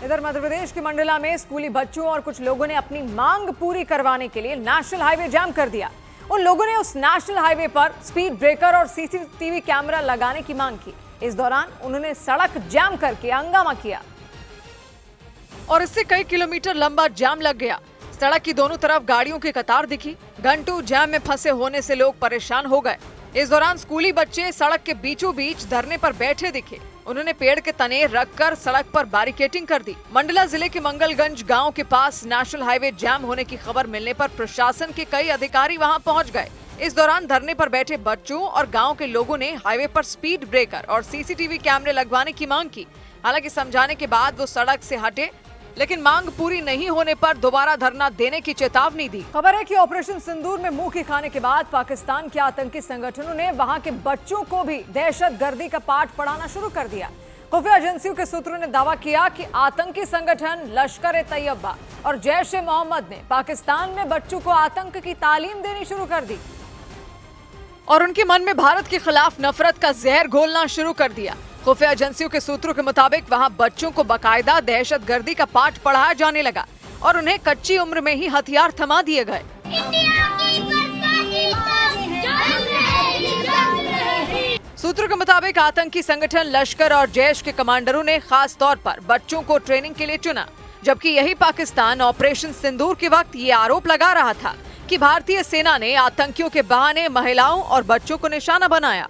इधर मध्य प्रदेश के मंडला में स्कूली बच्चों और कुछ लोगों ने अपनी मांग पूरी करवाने के लिए नेशनल हाईवे जाम कर दिया। उन लोगों ने उस नेशनल हाईवे पर स्पीड ब्रेकर और सीसीटीवी कैमरा लगाने की मांग की। इस दौरान उन्होंने सड़क जाम करके हंगामा किया और इससे कई किलोमीटर लंबा जाम लग गया। सड़क की दोनों तरफ गाड़ियों की कतार दिखी। घंटों जाम में फंसे होने से लोग परेशान हो गए। इस दौरान स्कूली बच्चे सड़क के बीचों बीच धरने पर बैठे दिखे। उन्होंने पेड़ के तने रखकर सड़क पर बैरिकेडिंग कर दी। मंडला जिले के मंगलगंज गांव के पास नेशनल हाईवे जाम होने की खबर मिलने पर प्रशासन के कई अधिकारी वहां पहुंच गए। इस दौरान धरने पर बैठे बच्चों और गांव के लोगों ने हाईवे पर स्पीड ब्रेकर और सीसीटीवी कैमरे लगवाने की मांग की। हालांकि समझाने के बाद वो सड़क से हटे, लेकिन मांग पूरी नहीं होने पर दोबारा धरना देने की चेतावनी दी। खबर है कि ऑपरेशन सिंदूर में मुंह की खाने के बाद पाकिस्तान के आतंकी संगठनों ने वहां के बच्चों को भी दहशतगर्दी का पाठ पढ़ाना शुरू कर दिया। खुफिया एजेंसियों के सूत्रों ने दावा किया कि आतंकी संगठन लश्कर-ए-तैयबा और जैश-ए-मोहम्मद ने पाकिस्तान में बच्चों को आतंक की तालीम देनी शुरू कर दी और उनके मन में भारत के खिलाफ नफरत का जहर घोलना शुरू कर दिया। खुफिया एजेंसियों के सूत्रों के मुताबिक वहां बच्चों को बाकायदा दहशतगर्दी का पाठ पढ़ाया जाने लगा और उन्हें कच्ची उम्र में ही हथियार थमा दिए गए। सूत्रों के मुताबिक आतंकी संगठन लश्कर और जैश के कमांडरों ने खास तौर पर बच्चों को ट्रेनिंग के लिए चुना, जबकि यही पाकिस्तान ऑपरेशन सिंदूर के वक्त ये आरोप लगा रहा था कि भारतीय सेना ने आतंकियों के बहाने महिलाओं और बच्चों को निशाना बनाया।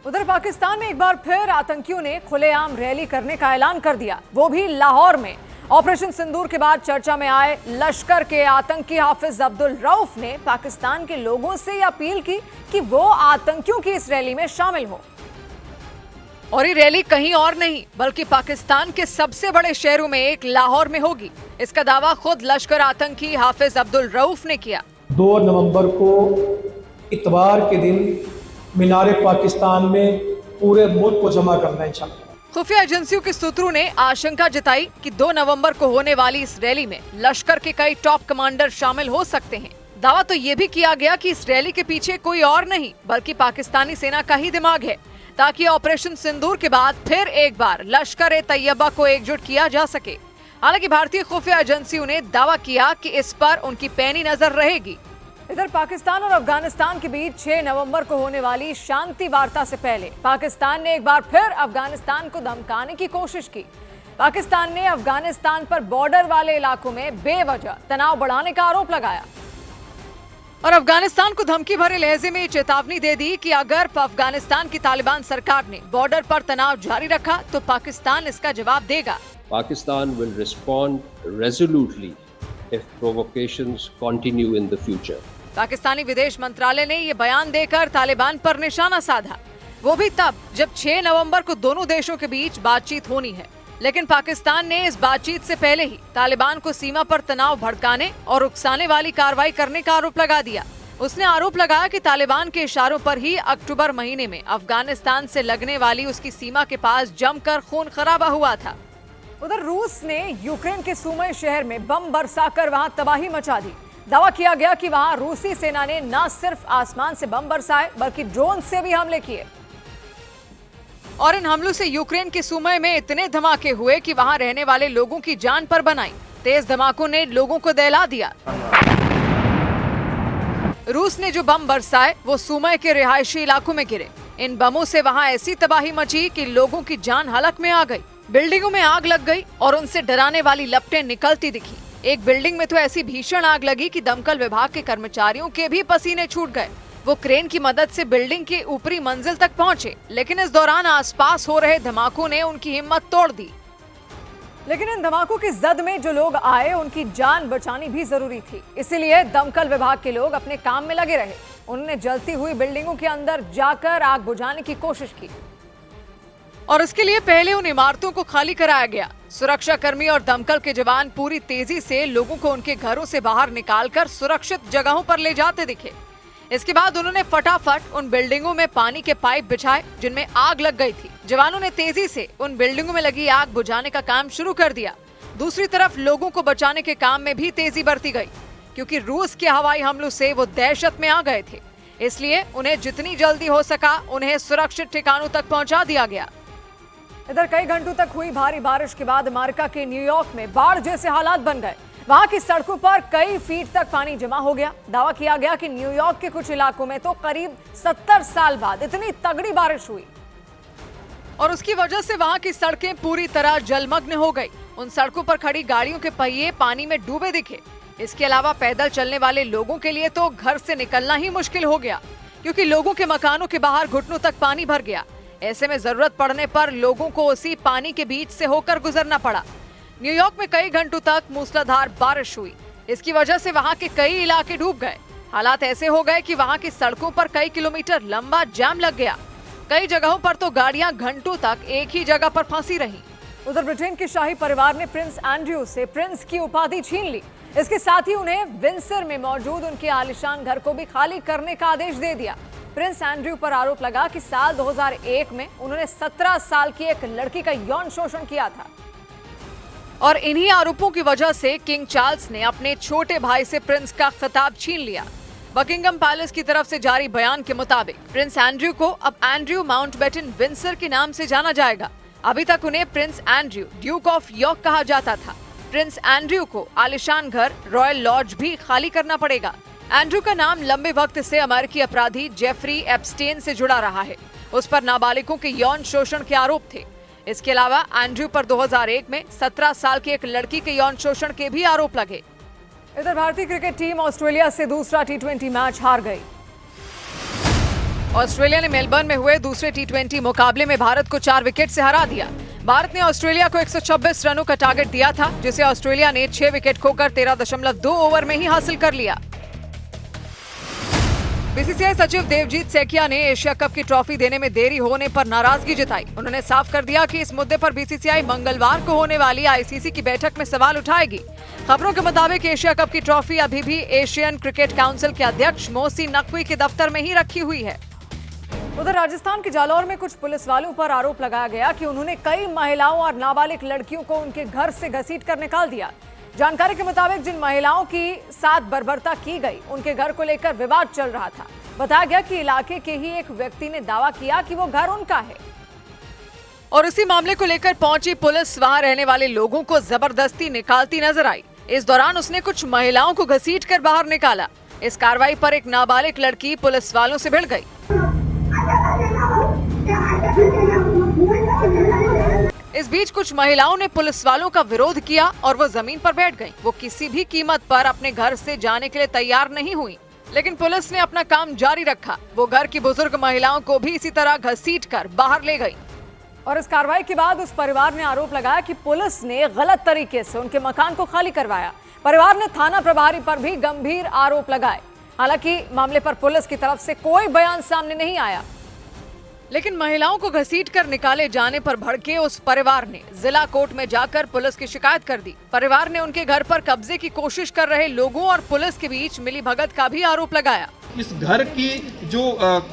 उधर पाकिस्तान में एक बार फिर आतंकियों ने खुलेआम रैली करने का ऐलान कर दिया, वो भी लाहौर में। ऑपरेशन सिंदूर के बाद चर्चा में आए लश्कर के आतंकी हाफिज अब्दुल रऊफ ने पाकिस्तान के लोगों से अपील की कि वो आतंकियों की इस रैली में शामिल हो। और ये रैली कहीं और नहीं बल्कि पाकिस्तान के सबसे बड़े शहरों में एक लाहौर में होगी। इसका दावा खुद लश्कर आतंकी हाफिज अब्दुल रऊफ ने किया। 2 नवंबर को इतवार के दिन मीनारे पाकिस्तान में पूरे मुल्क को जमा करना इंशाअल्लाह। खुफिया एजेंसियों के सूत्रों ने आशंका जताई कि 2 नवंबर को होने वाली इस रैली में लश्कर के कई टॉप कमांडर शामिल हो सकते हैं। दावा तो ये भी किया गया कि इस रैली के पीछे कोई और नहीं बल्कि पाकिस्तानी सेना का ही दिमाग है, ताकि ऑपरेशन सिंदूर के बाद फिर एक बार लश्कर-ए-तैयबा को एकजुट किया जा सके। हालांकि भारतीय खुफिया एजेंसियों ने दावा किया कि इस पर उनकी पैनी नजर रहेगी। इधर पाकिस्तान और अफगानिस्तान के बीच 6 नवंबर को होने वाली शांति वार्ता से पहले पाकिस्तान ने एक बार फिर अफगानिस्तान को धमकाने की कोशिश की। पाकिस्तान ने अफगानिस्तान पर बॉर्डर वाले इलाकों में बेवजह तनाव बढ़ाने का आरोप लगाया और अफगानिस्तान को धमकी भरे लहजे में चेतावनी दे दी कि अगर अफगानिस्तान की तालिबान सरकार ने बॉर्डर पर तनाव जारी रखा तो पाकिस्तान इसका जवाब देगा। Pakistan will respond resolutely if provocations continue in the future. Pakistani विदेश मंत्रालय ने ये बयान देकर तालिबान पर निशाना साधा, वो भी तब जब 6 नवंबर को दोनों देशों के बीच बातचीत होनी है। लेकिन पाकिस्तान ने इस बातचीत से पहले ही तालिबान को सीमा पर तनाव भड़काने और उकसाने वाली कार्रवाई करने का आरोप लगा दिया। उसने आरोप लगाया कि तालिबान के इशारों पर ही अक्टूबर महीने में अफगानिस्तान से लगने वाली उसकी सीमा के पास जमकर खून खराबा हुआ था। उधर रूस ने यूक्रेन के सुमी शहर में बम बरसाकर वहां तबाही मचा दी। दावा किया गया कि वहां रूसी सेना ने न सिर्फ आसमान से बम बरसाए बल्कि ड्रोन से भी हमले किए। और इन हमलों से यूक्रेन के सुमे में इतने धमाके हुए कि वहां रहने वाले लोगों की जान पर बनाई। तेज धमाकों ने लोगों को दहला दिया। रूस ने जो बम बरसाए वो सुमे के रिहायशी इलाकों में गिरे। इन बमों से वहां ऐसी तबाही मची कि लोगों की जान हलक में आ गई। बिल्डिंगों में आग लग गई और उनसे डराने वाली लपटें निकलती दिखी। एक बिल्डिंग में तो ऐसी भीषण आग लगी कि दमकल विभाग के कर्मचारियों के भी पसीने छूट गए। वो क्रेन की मदद से बिल्डिंग के ऊपरी मंजिल तक पहुंचे, लेकिन इस दौरान आसपास हो रहे धमाकों ने उनकी हिम्मत तोड़ दी। लेकिन इन धमाकों की जद में जो लोग आए उनकी जान बचानी भी जरूरी थी, इसीलिए दमकल विभाग के लोग अपने काम में लगे रहे। उन्होंने जलती हुई बिल्डिंगों के अंदर जाकर आग बुझाने की कोशिश की और इसके लिए पहले उन इमारतों को खाली कराया गया। सुरक्षा कर्मी और दमकल के जवान पूरी तेजी से लोगों को उनके घरों से बाहर निकालकर सुरक्षित जगहों पर ले जाते दिखे। इसके बाद उन्होंने फटाफट उन बिल्डिंगों में पानी के पाइप बिछाए जिनमें आग लग गई थी। जवानों ने तेजी से उन बिल्डिंगों में लगी आग बुझाने का काम शुरू कर दिया। दूसरी तरफ लोगों को बचाने के काम में भी तेजी बरती गई, क्योंकि रूस के हवाई हमलों से वो दहशत में आ गए थे। इसलिए उन्हें जितनी जल्दी हो सका उन्हें सुरक्षित ठिकानों तक पहुंचा दिया गया। इधर कई घंटों तक हुई भारी बारिश के बाद अमेरिका के न्यूयॉर्क में बाढ़ जैसे हालात बन गए। वहां की सड़कों पर कई फीट तक पानी जमा हो गया। दावा किया गया कि न्यूयॉर्क के कुछ इलाकों में तो करीब 70 साल बाद इतनी तगड़ी बारिश हुई और उसकी वजह से वहां की सड़कें पूरी तरह जलमग्न हो गई। उन सड़कों पर खड़ी गाड़ियों के पहिए पानी में डूबे दिखे। इसके अलावा पैदल चलने वाले लोगों के लिए तो घर से निकलना ही मुश्किल हो गया, क्योंकि लोगों के मकानों के बाहर घुटनों तक पानी भर गया। ऐसे में जरूरत पड़ने पर लोगों को उसी पानी के बीच से होकर गुजरना पड़ा। न्यूयॉर्क में कई घंटों तक मूसलाधार बारिश हुई। इसकी वजह से वहां के कई इलाके डूब गए। हालात ऐसे हो गए कि वहां की सड़कों पर कई किलोमीटर लंबा जाम लग गया। कई जगहों पर तो गाड़ियां घंटों तक एक ही जगह पर फंसी रहीं। उधर ब्रिटेन के शाही परिवार ने प्रिंस एंड्रयू से प्रिंस की उपाधि छीन ली। इसके साथ ही उन्हें विंडसर में मौजूद उनके आलीशान घर को भी खाली करने का आदेश दे दिया। प्रिंस एंड्रयू पर आरोप लगा कि साल 2001 में उन्होंने 17 साल की एक लड़की का यौन शोषण किया था और इन्हीं आरोपों की वजह से किंग चार्ल्स ने अपने छोटे भाई से प्रिंस का खिताब छीन लिया। बकिंगम पैलेस की तरफ से जारी बयान के मुताबिक प्रिंस एंड्रयू को अब एंड्रयू माउंटबेटन विंडसर के नाम से जाना जाएगा। अभी तक उन्हें Prince Andrew Duke of York कहा जाता था। प्रिंस एंड्रयू को आलिशान घर रॉयल लॉज भी खाली करना पड़ेगा। एंड्रयू का नाम लंबे वक्त से अमेरिकी अपराधी जेफरी एप्स्टेन से जुड़ा रहा है। उस पर नाबालिगों के यौन शोषण के आरोप थे। इसके अलावा एंड्रयू पर 2001 में 17 साल की एक लड़की के यौन शोषण के भी आरोप लगे। इधर भारतीय क्रिकेट टीम ऑस्ट्रेलिया से दूसरा T20 मैच हार गई। ऑस्ट्रेलिया ने मेलबर्न में हुए दूसरे T20 मुकाबले में भारत को 4 विकेट से हरा दिया। भारत ने ऑस्ट्रेलिया को 126 रनों का टारगेट दिया था, जिसे ऑस्ट्रेलिया ने 6 विकेट खोकर 13.2 ओवर में ही हासिल कर लिया। बीसीसीआई सचिव देवजीत सेकिया ने एशिया कप की ट्रॉफी देने में देरी होने पर नाराजगी जताई। उन्होंने साफ कर दिया कि इस मुद्दे पर बीसीसीआई मंगलवार को होने वाली आईसीसी की बैठक में सवाल उठाएगी। खबरों के मुताबिक एशिया कप की ट्रॉफी अभी भी एशियन क्रिकेट काउंसिल के अध्यक्ष मोहसिन नकवी के दफ्तर में ही रखी हुई है। उधर राजस्थान के जालौर में कुछ पुलिस वालों पर आरोप लगाया गया कि उन्होंने कई महिलाओं और नाबालिग लड़कियों को उनके घर से घसीट कर निकाल दिया। जानकारी के मुताबिक जिन महिलाओं की साथ बर्बरता की गई उनके घर को लेकर विवाद चल रहा था। बताया गया कि इलाके के ही एक व्यक्ति ने दावा किया कि वो घर उनका है और इसी मामले को लेकर पहुंची पुलिस वहां रहने वाले लोगों को जबरदस्ती निकालती नजर आई। इस दौरान उसने कुछ महिलाओं को घसीट कर बाहर निकाला। इस कार्रवाई पर एक नाबालिग लड़की पुलिस वालों से भिड़ गई। इस बीच कुछ महिलाओं ने पुलिस वालों का विरोध किया और वो जमीन पर बैठ गईं। वो किसी भी कीमत पर अपने घर से जाने के लिए तैयार नहीं हुई, लेकिन पुलिस ने अपना काम जारी रखा। वो घर की बुजुर्ग महिलाओं को भी इसी तरह घसीटकर बाहर ले गई। और इस कार्रवाई के बाद उस परिवार ने आरोप लगाया कि पुलिस ने गलत तरीके से उनके मकान को खाली करवाया। परिवार ने थाना प्रभारी पर भी गंभीर आरोप लगाए। हालांकि मामले पर पुलिस की तरफ से कोई बयान सामने नहीं आया, लेकिन महिलाओं को घसीटकर निकाले जाने पर भड़के उस परिवार ने जिला कोर्ट में जाकर पुलिस की शिकायत कर दी। परिवार ने उनके घर पर कब्जे की कोशिश कर रहे लोगों और पुलिस के बीच मिलीभगत का भी आरोप लगाया। इस घर की जो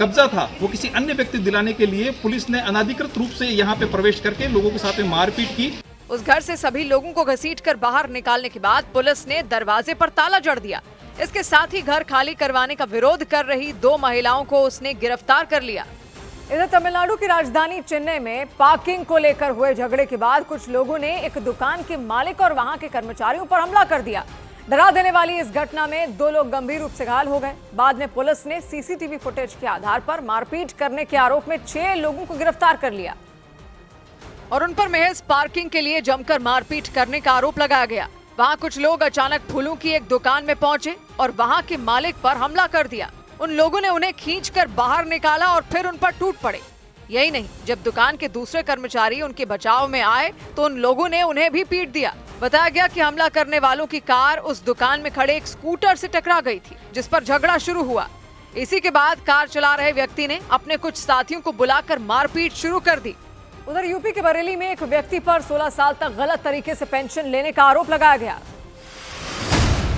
कब्जा था वो किसी अन्य व्यक्ति दिलाने के लिए पुलिस ने अनाधिकृत रूप से यहाँ पे प्रवेश करके लोगों के साथ में मारपीट की। उस घर से सभी लोगों को घसीटकर बाहर निकालने के बाद पुलिस ने दरवाजे पर ताला जड़ दिया। इसके साथ ही घर खाली करवाने का विरोध कर रही 2 महिलाओं को उसने गिरफ्तार कर लिया। इधर तमिलनाडु की राजधानी चेन्नई में पार्किंग को लेकर हुए झगड़े के बाद कुछ लोगों ने एक दुकान के मालिक और वहां के कर्मचारियों पर हमला कर दिया। डरा देने वाली इस घटना में 2 लोग गंभीर रूप से घायल हो गए। बाद में पुलिस ने सीसीटीवी फुटेज के आधार पर मारपीट करने के आरोप में 6 लोगों को गिरफ्तार कर लिया और उन पर महज पार्किंग के लिए जमकर मारपीट करने का आरोप लगाया गया। वहां कुछ लोग अचानक फूलों की एक दुकान में पहुंचे और वहां के मालिक पर हमला कर दिया। उन लोगों ने उन्हें खींचकर बाहर निकाला और फिर उन पर टूट पड़े। यही नहीं, जब दुकान के दूसरे कर्मचारी उनके बचाव में आए तो उन लोगों ने उन्हें भी पीट दिया। बताया गया कि हमला करने वालों की कार उस दुकान में खड़े एक स्कूटर से टकरा गई थी, जिस पर झगड़ा शुरू हुआ। इसी के बाद कार चला रहे व्यक्ति ने अपने कुछ साथियों को बुलाकर मारपीट शुरू कर दी। उधर यूपी के बरेली में एक व्यक्ति पर 16 साल तक गलत तरीके से पेंशन लेने का आरोप लगाया गया।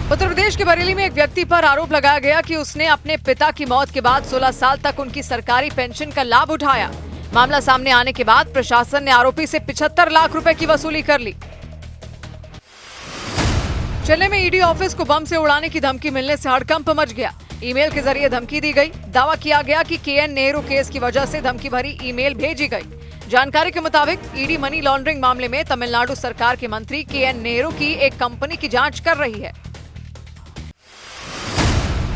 उत्तर प्रदेश के बरेली में एक व्यक्ति पर आरोप लगाया गया कि उसने अपने पिता की मौत के बाद 16 साल तक उनकी सरकारी पेंशन का लाभ उठाया। मामला सामने आने के बाद प्रशासन ने आरोपी से 75 लाख रुपए की वसूली कर ली। चेन्नई में ईडी ऑफिस को बम से उड़ाने की धमकी मिलने से हड़कंप मच गया। ईमेल के जरिए धमकी दी गई। दावा किया गया कि केएन नेहरू केस की वजह से धमकी भरी ईमेल भेजी गई। जानकारी के मुताबिक ईडी मनी लॉन्ड्रिंग मामले में तमिलनाडु सरकार के मंत्री केएन नेहरू की एक कंपनी की जांच कर रही है।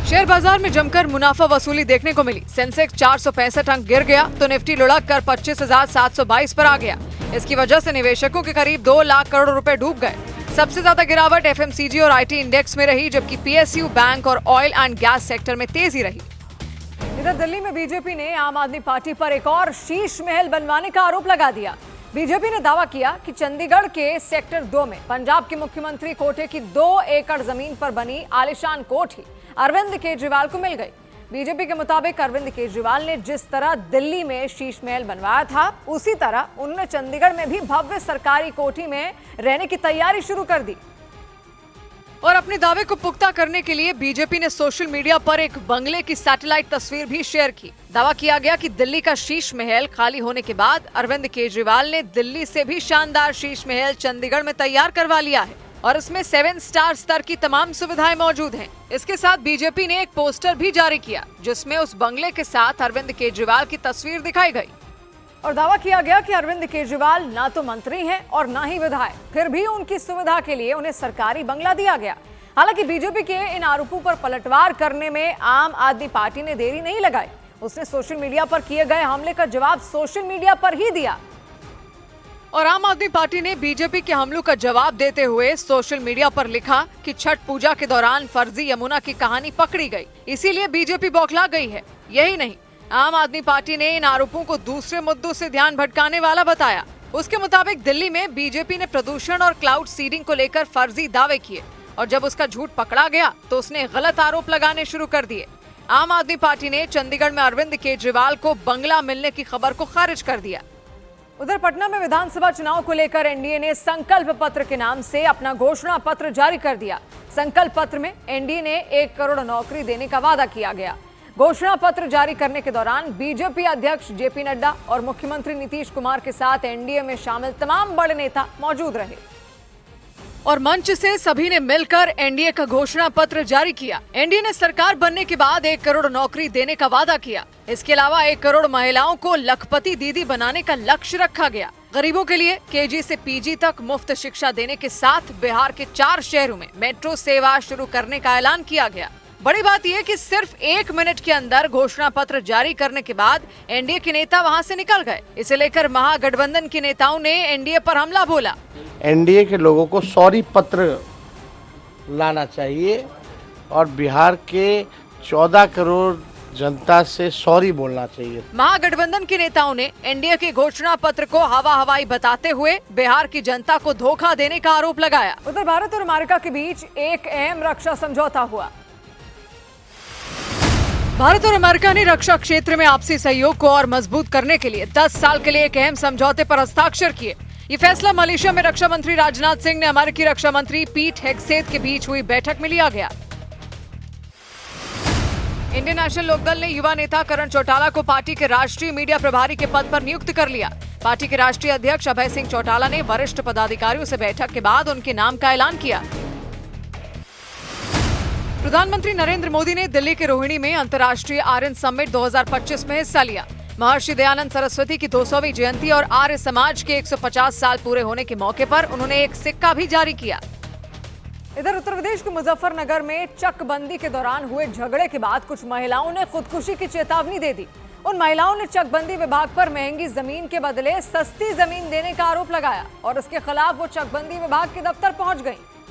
शेयर बाजार में जमकर मुनाफा वसूली देखने को मिली। सेंसेक्स 465 अंक गिर गया तो निफ्टी लुढ़क कर 25,722 पर आ गया। इसकी वजह से निवेशकों के करीब 2 लाख करोड़ रुपए डूब गए। सबसे ज्यादा गिरावट एफएमसीजी और आईटी इंडेक्स में रही, जबकि पीएसयू, बैंक और ऑयल एंड गैस सेक्टर में तेजी रही। इधर दिल्ली में बीजेपी ने आम आदमी पार्टी पर एक और शीश महल बनवाने का आरोप लगा दिया। बीजेपी ने दावा किया कि चंडीगढ़ के सेक्टर 2 में पंजाब के मुख्यमंत्री कोठे की 2 एकड़ जमीन पर बनी आलीशान कोठी अरविंद केजरीवाल को मिल गई। बीजेपी के मुताबिक अरविंद केजरीवाल ने जिस तरह दिल्ली में शीश महल बनवाया था, उसी तरह उन्होंने चंडीगढ़ में भी भव्य सरकारी कोठी में रहने की तैयारी शुरू कर दी। और अपने दावे को पुख्ता करने के लिए बीजेपी ने सोशल मीडिया पर एक बंगले की सैटेलाइट तस्वीर भी शेयर की। दावा किया गया कि दिल्ली का शीश महल खाली होने के बाद अरविंद केजरीवाल ने दिल्ली से भी शानदार शीश महल चंडीगढ़ में तैयार करवा लिया है और इसमें 7 स्टार स्तर की तमाम सुविधाएं मौजूद हैं। इसके साथ बीजेपी ने एक पोस्टर भी जारी किया, जिसमें उस बंगले के साथ अरविंद केजरीवाल की तस्वीर दिखाई गई और दावा किया गया कि अरविंद केजरीवाल ना तो मंत्री हैं और ना ही विधायक, फिर भी उनकी सुविधा के लिए उन्हें सरकारी बंगला दिया गया। हालांकि बीजेपी के इन आरोपों पर पलटवार करने में आम आदमी पार्टी ने देरी नहीं लगाई। उसने सोशल मीडिया पर किए गए हमले का जवाब सोशल मीडिया पर ही दिया और आम आदमी पार्टी ने बीजेपी के हमलों का जवाब देते हुए सोशल मीडिया पर लिखा कि छठ पूजा के दौरान फर्जी यमुना की कहानी पकड़ी गई, इसीलिए बीजेपी बौखला गई है। यही नहीं, आम आदमी पार्टी ने इन आरोपों को दूसरे मुद्दों से ध्यान भटकाने वाला बताया। उसके मुताबिक दिल्ली में बीजेपी ने प्रदूषण और क्लाउड सीडिंग को लेकर फर्जी दावे किए और जब उसका झूठ पकड़ा गया तो उसने गलत आरोप लगाने शुरू कर दिए। आम आदमी पार्टी ने चंडीगढ़ में अरविंद केजरीवाल को बंगला मिलने की खबर को खारिज कर दिया। उधर पटना में विधानसभा चुनाव को लेकर एनडीए ने संकल्प पत्र के नाम से अपना घोषणा पत्र जारी कर दिया। संकल्प पत्र में एनडीए ने 1 करोड़ नौकरी देने का वादा किया गया। घोषणा पत्र जारी करने के दौरान बीजेपी अध्यक्ष जेपी नड्डा और मुख्यमंत्री नीतीश कुमार के साथ एनडीए में शामिल तमाम बड़े नेता मौजूद रहे और मंच से सभी ने मिलकर एनडीए का घोषणा पत्र जारी किया। एनडीए ने सरकार बनने के बाद 1 करोड़ नौकरी देने का वादा किया। इसके अलावा 1 करोड़ महिलाओं को लखपति दीदी बनाने का लक्ष्य रखा गया। गरीबों के लिए केजी से पीजी तक मुफ्त शिक्षा देने के साथ बिहार के 4 शहरों में मेट्रो सेवा शुरू करने का ऐलान किया गया। बड़ी बात यह कि सिर्फ 1 मिनट के अंदर घोषणा पत्र जारी करने के बाद एनडीए के नेता वहां से निकल गए। इसे लेकर महागठबंधन के नेताओं ने एनडीए पर हमला बोला। एनडीए के लोगों को सॉरी पत्र लाना चाहिए और बिहार के 14 करोड़ जनता से सॉरी बोलना चाहिए। महागठबंधन के नेताओं ने एनडीए के घोषणा पत्र को हवा हवाई बताते हुए बिहार की जनता को धोखा देने का आरोप लगाया। उधर भारत और अमेरिका के बीच एक अहम रक्षा समझौता हुआ। भारत और अमेरिका ने रक्षा क्षेत्र में आपसी सहयोग को और मजबूत करने के लिए 10 साल के लिए एक अहम समझौते पर हस्ताक्षर किए। ये फैसला मलेशिया में रक्षा मंत्री राजनाथ सिंह ने अमेरिकी रक्षा मंत्री पीट हेग्सेथ के बीच हुई बैठक में लिया गया। इंडियन नेशनल लोकदल ने युवा नेता करण चौटाला को पार्टी के राष्ट्रीय मीडिया प्रभारी के पद पर नियुक्त कर लिया। पार्टी के राष्ट्रीय अध्यक्ष अभय सिंह चौटाला ने वरिष्ठ पदाधिकारियों से बैठक के बाद उनके नाम का ऐलान किया। प्रधानमंत्री नरेंद्र मोदी ने दिल्ली के रोहिणी में अंतर्राष्ट्रीय आर्यन समिट 2025 में हिस्सा लिया। महर्षि दयानंद सरस्वती की 200वीं जयंती और आर्य समाज के 150 साल पूरे होने के मौके पर उन्होंने एक सिक्का भी जारी किया। इधर उत्तर प्रदेश के मुजफ्फरनगर में चकबंदी के दौरान हुए झगड़े के बाद कुछ महिलाओं ने खुदकुशी की चेतावनी दे दी। उन महिलाओं ने चकबंदी विभाग पर महंगी जमीन के बदले सस्ती जमीन देने का आरोप लगाया और इसके खिलाफ वो चकबंदी विभाग के दफ्तर पहुंच गईं।